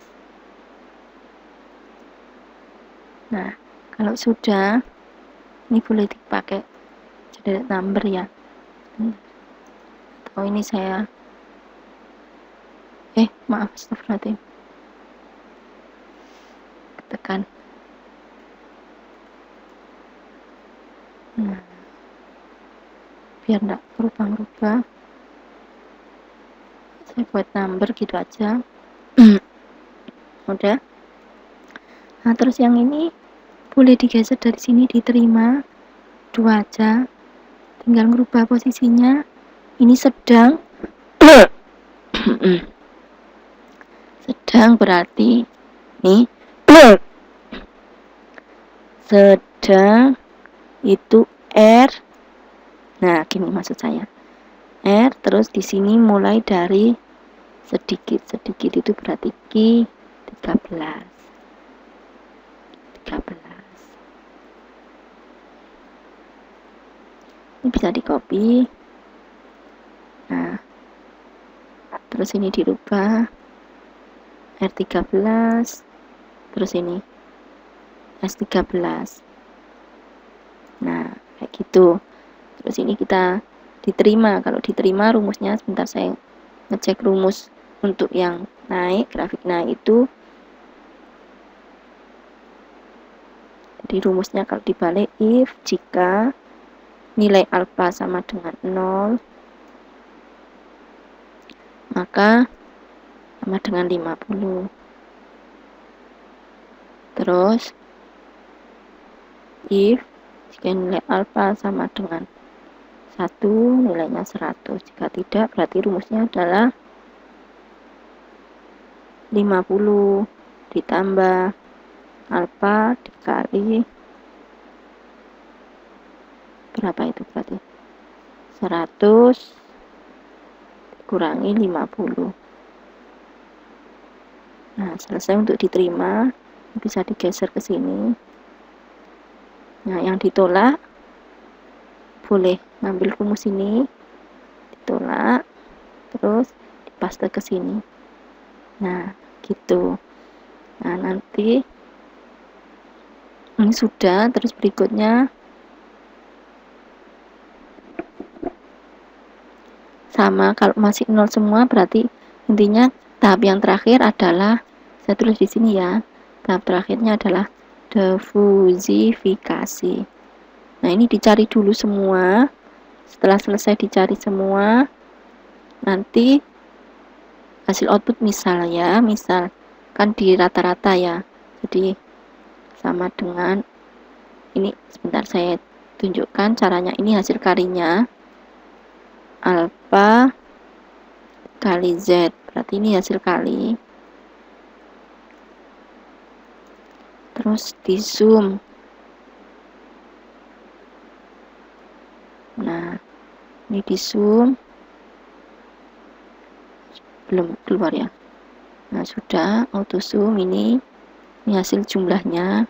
Nah, kalau sudah, ini boleh dipakai jadi number ya. Atau ini saya maaf, astagfirullahaladzim, tekan. Nah, biar enggak berubah-ubah, saya buat number gitu aja. Udah. Nah, terus yang ini boleh digeser dari sini, diterima 2 aja, tinggal merubah posisinya. Ini sedang sedang berarti nih sedang itu R. Nah, gini maksud saya. R, terus di sini mulai dari sedikit itu berarti Q 13. Ini bisa di copy. Nah, terus ini dirubah R13, terus ini S13. Nah, kayak gitu. Terus ini kita diterima. Kalau diterima rumusnya, sebentar saya ngecek rumus untuk yang naik, grafik naik itu. Jadi rumusnya kalau dibalik, if jika nilai alfa sama dengan 0, maka sama dengan 50. Terus if jika nilai alfa sama dengan 1, nilainya 100. Jika tidak, berarti rumusnya adalah 50 ditambah alfa dikali berapa itu berarti? 100 dikurangi 50. Nah, selesai untuk diterima, bisa digeser ke sini. Nah, yang ditolak boleh ngambil rumus ini, ditolak, terus dipaste ke sini. Nah, gitu. Nah, nanti ini sudah, terus berikutnya sama, kalau masih 0 semua berarti intinya tahap yang terakhir adalah, saya tulis di sini ya, tahap terakhirnya adalah difusifikasi. Nah, ini dicari dulu semua. Setelah selesai dicari semua, nanti hasil output misal kan di rata-rata ya, jadi sama dengan ini. Sebentar saya tunjukkan caranya. Ini hasil kalinya alfa kali Z, berarti ini hasil kali. Terus di zoom. Nah, ini di zoom, belum keluar ya. Nah, sudah auto zoom. Ini hasil jumlahnya.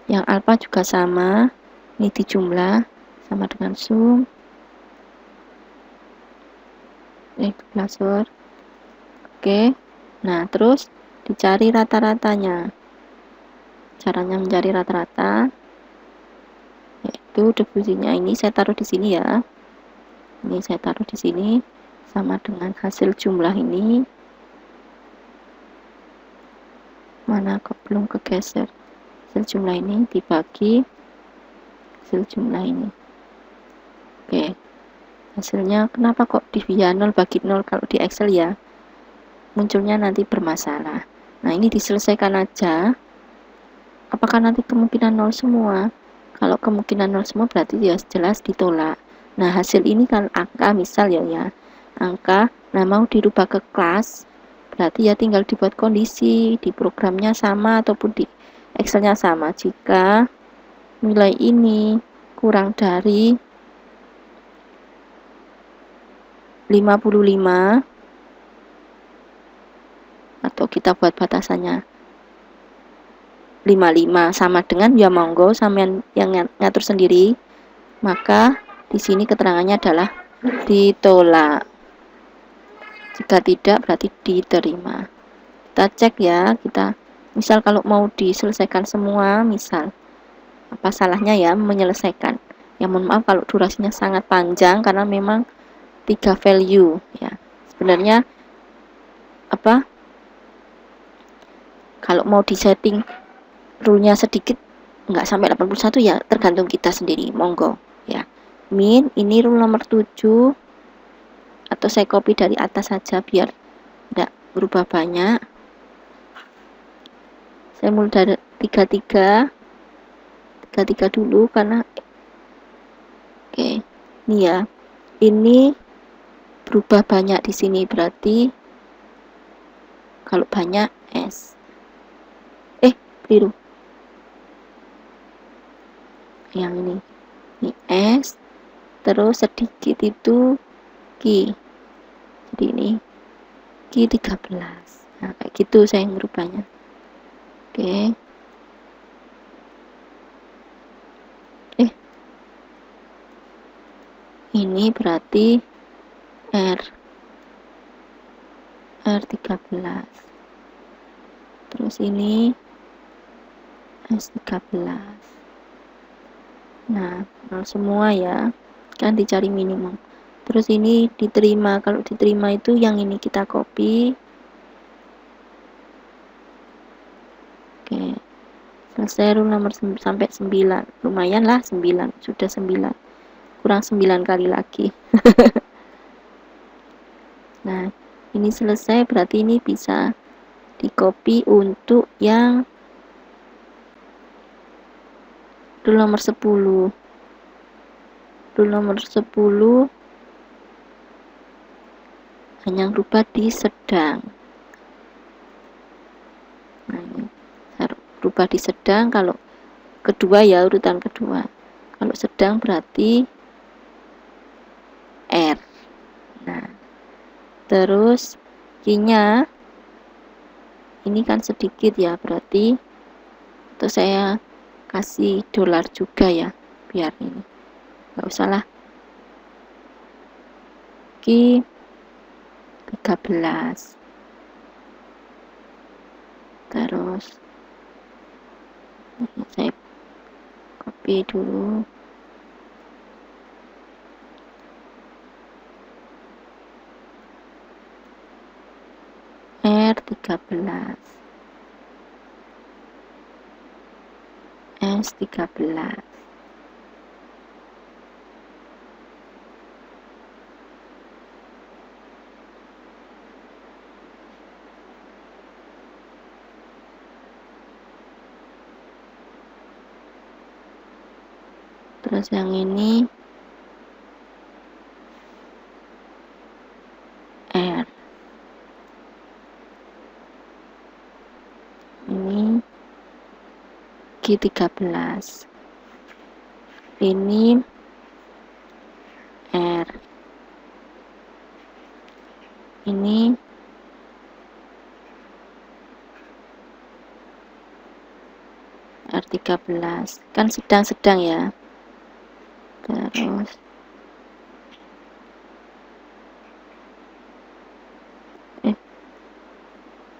Yang alfa juga sama, ini dijumlah sama dengan zoom. Cursor. Oke. Nah, terus dicari rata-ratanya. Caranya mencari rata-rata yaitu difusinya ini saya taruh di sini ya. Ini saya taruh di sini sama dengan hasil jumlah ini. Mana kok belum kegeser? Hasil jumlah ini dibagi hasil jumlah ini. Oke. Hasilnya kenapa kok di via 0 bagi 0 kalau di Excel ya? Munculnya nanti bermasalah. Nah, ini diselesaikan aja. Apakah nanti kemungkinan 0 semua? Kalau kemungkinan 0 semua berarti ya jelas ditolak. Nah, hasil ini kan angka misal ya. Angka, nah mau dirubah ke kelas, berarti ya tinggal dibuat kondisi, di programnya sama ataupun di Excelnya sama. Jika nilai ini kurang dari 55, atau kita buat batasannya 55 sama dengan ya monggo sampean yang ngatur sendiri, maka di sini keterangannya adalah ditolak. Jika tidak berarti diterima. Kita cek ya, kita misal kalau mau diselesaikan semua, misal apa salahnya ya menyelesaikan. Ya mohon maaf kalau durasinya sangat panjang karena memang 3 value ya. Sebenarnya apa? Kalau mau disetting rule-nya sedikit nggak sampai 81 ya tergantung kita sendiri, monggo ya. Min ini rule nomor 7 atau saya copy dari atas saja biar tidak berubah banyak. Saya mulai dari 33 dulu karena oke, ini ya. Ini berubah banyak di sini berarti kalau banyak S. Keliru. Yang ini. ini S, terus sedikit itu Q, jadi ini Q13. Nah kayak gitu saya ngerubahnya. Oke. Ini berarti R13. Terus ini S13. Nah, semua ya. Kan dicari minimum. Terus ini diterima. Kalau diterima itu yang ini kita copy. Oke. Selesai rule nomor sampai 9. Lumayan lah 9. Sudah 9. Kurang 9 kali lagi. Nah, ini selesai berarti ini bisa di copy untuk yang rule nomor 10. Rule nomor 10 hanya rubah di sedang. Nah, ini rubah di sedang kalau kedua ya, urutan kedua. Kalau sedang berarti R. Nah, terus Q-nya ini kan sedikit ya, berarti itu saya kasih dolar juga ya, biar ini nggak usah lah. Q13. Terus ini saya copy dulu. R13. S13. Terus yang ini R. Ini Q13. Ini R. Ini R13. Kan sedang-sedang ya. Terus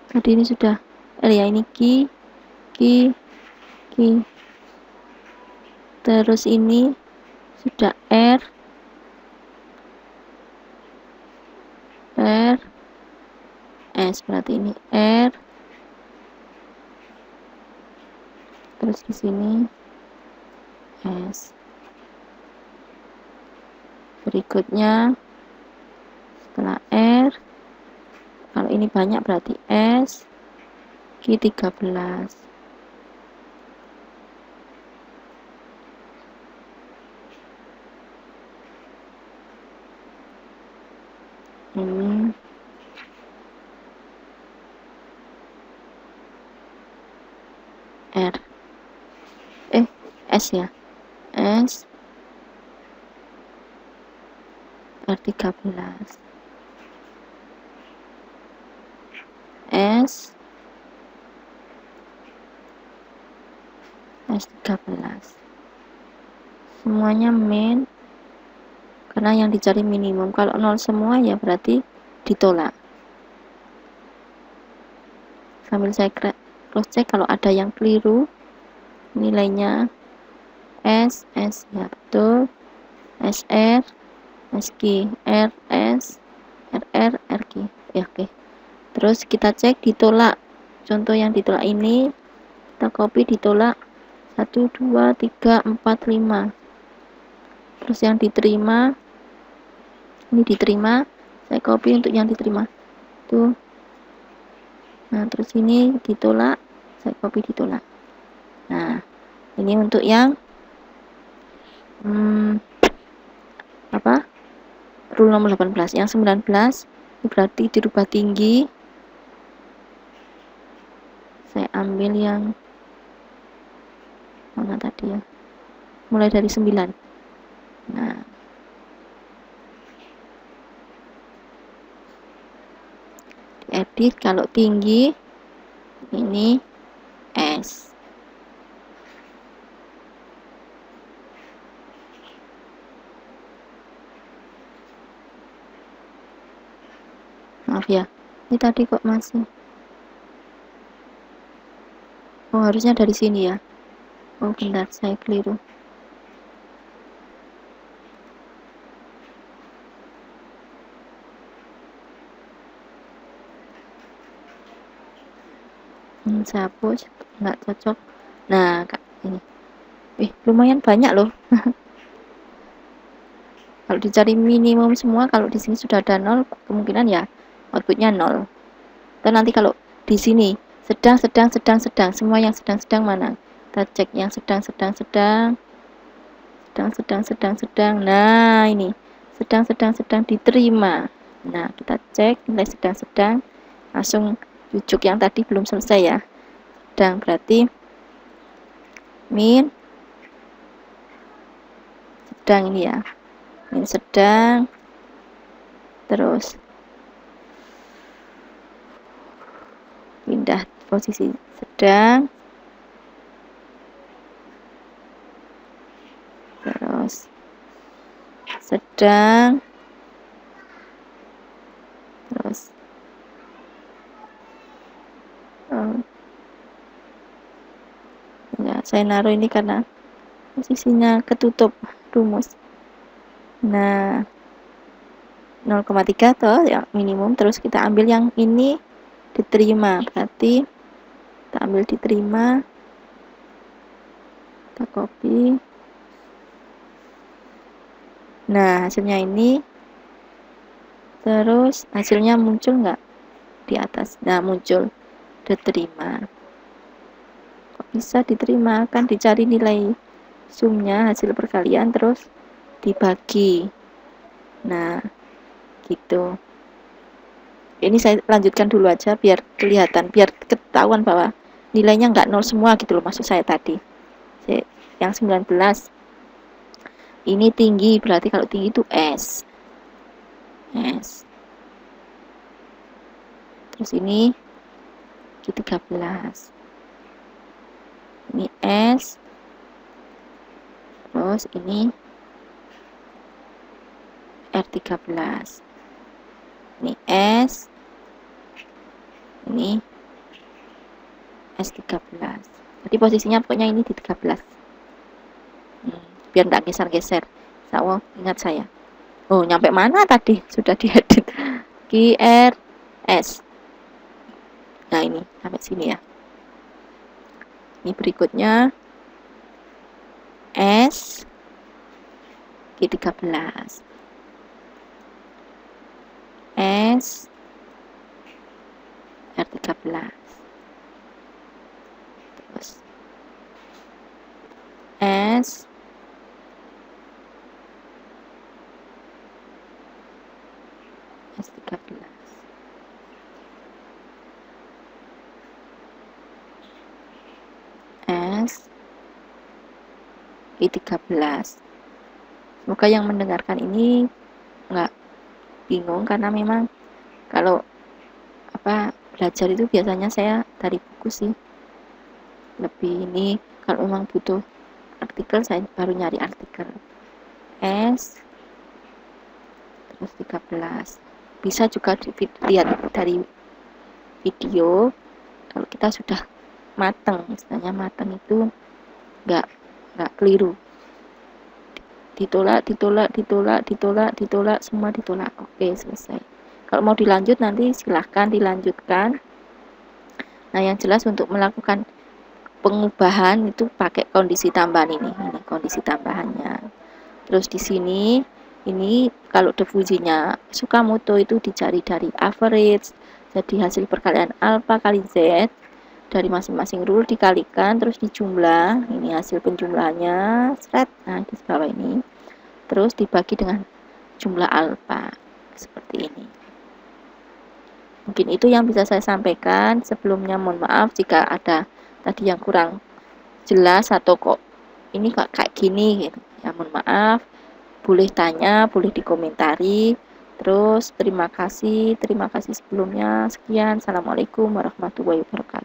tadi ini sudah ya, ini Q. Terus ini sudah R S, berarti ini R. Terus di sini S. Berikutnya setelah R, kalau ini banyak berarti S, Q13. Ini R. S ya. S R13. S13. Semuanya min, karena yang dicari minimum. Kalau 0 semua ya berarti ditolak. Sambil saya cross check kalau ada yang keliru nilainya. S ya betul, SR SQ, RS RQ ya, oke. Terus kita cek ditolak. Contoh yang ditolak ini kita copy, ditolak 1 2 3 4 5. Terus yang diterima ini diterima, saya copy untuk yang diterima tuh. Nah terus ini ditolak, saya copy ditolak. Nah ini untuk yang rule nomor 18. Yang 19 ini berarti dirubah tinggi. Saya ambil yang mana tadi ya, mulai dari 9. Jadi kalau tinggi ini S. Maaf ya, ini tadi kok masih. Oh, harusnya dari sini ya. Oh, bentar, saya keliru. Saya hapus, nggak cocok. Nah, Kak, ini. Lumayan banyak loh. Kalau dicari minimum semua, kalau di sini sudah ada 0, kemungkinan ya outputnya 0. Dan nanti kalau di sini sedang, semua yang sedang mana? Kita cek yang sedang. Nah, ini sedang diterima. Nah, kita cek nilai sedang, langsung rujuk yang tadi belum selesai ya. Sedang berarti min sedang ini ya. Min sedang, terus pindah posisi sedang, terus sedang, terus ya, saya naruh ini karena posisinya ketutup rumus. Nah, 0,3 toh ya minimum, terus kita ambil yang ini diterima, berarti kita ambil diterima, kita copy. Nah, hasilnya ini, terus hasilnya muncul nggak di atas? Nah, muncul diterima. Kok bisa diterima? Kan dicari nilai sumnya, hasil perkalian, terus dibagi. Nah, gitu. Ini saya lanjutkan dulu aja biar kelihatan, biar ketahuan bahwa nilainya nggak 0 semua gitu loh, maksud saya tadi. Yang 19 ini tinggi, berarti kalau tinggi itu S. Terus ini Q13. Ini S. Terus ini R13. Ini S. Ini S13. Jadi posisinya pokoknya ini di 13. Biar nggak geser-geser. Saya ingat saya. Oh, nyampe mana tadi? Sudah diedit. QRS. Nah, ini sampai sini ya. Ini berikutnya S Q13. S R13. Terus S S13. S Q13. Semoga yang mendengarkan ini nggak bingung, karena memang kalau belajar itu biasanya saya dari buku sih. Lebih ini kalau memang butuh artikel saya baru nyari artikel. S terus 13. Bisa juga dilihat dari video. Kalau kita sudah mateng, istilahnya mateng itu nggak keliru. Ditolak, semua ditolak. Oke, selesai. Kalau mau dilanjut nanti silahkan dilanjutkan. Nah, yang jelas untuk melakukan pengubahan itu pakai kondisi tambahan ini kondisi tambahannya. Terus di sini ini kalau diffusinya Tsukamoto itu dicari dari average, jadi hasil perkalian alpha kali z dari masing-masing rule dikalikan, terus dijumlah, ini hasil penjumlahannya, nah di bawah ini, terus dibagi dengan jumlah alpha, seperti ini. Mungkin itu yang bisa saya sampaikan. Sebelumnya mohon maaf jika ada tadi yang kurang jelas atau kok ini kok kayak gini gitu. Ya mohon maaf, boleh tanya, boleh dikomentari. Terus terima kasih sebelumnya. Sekian, assalamualaikum warahmatullahi wabarakatuh.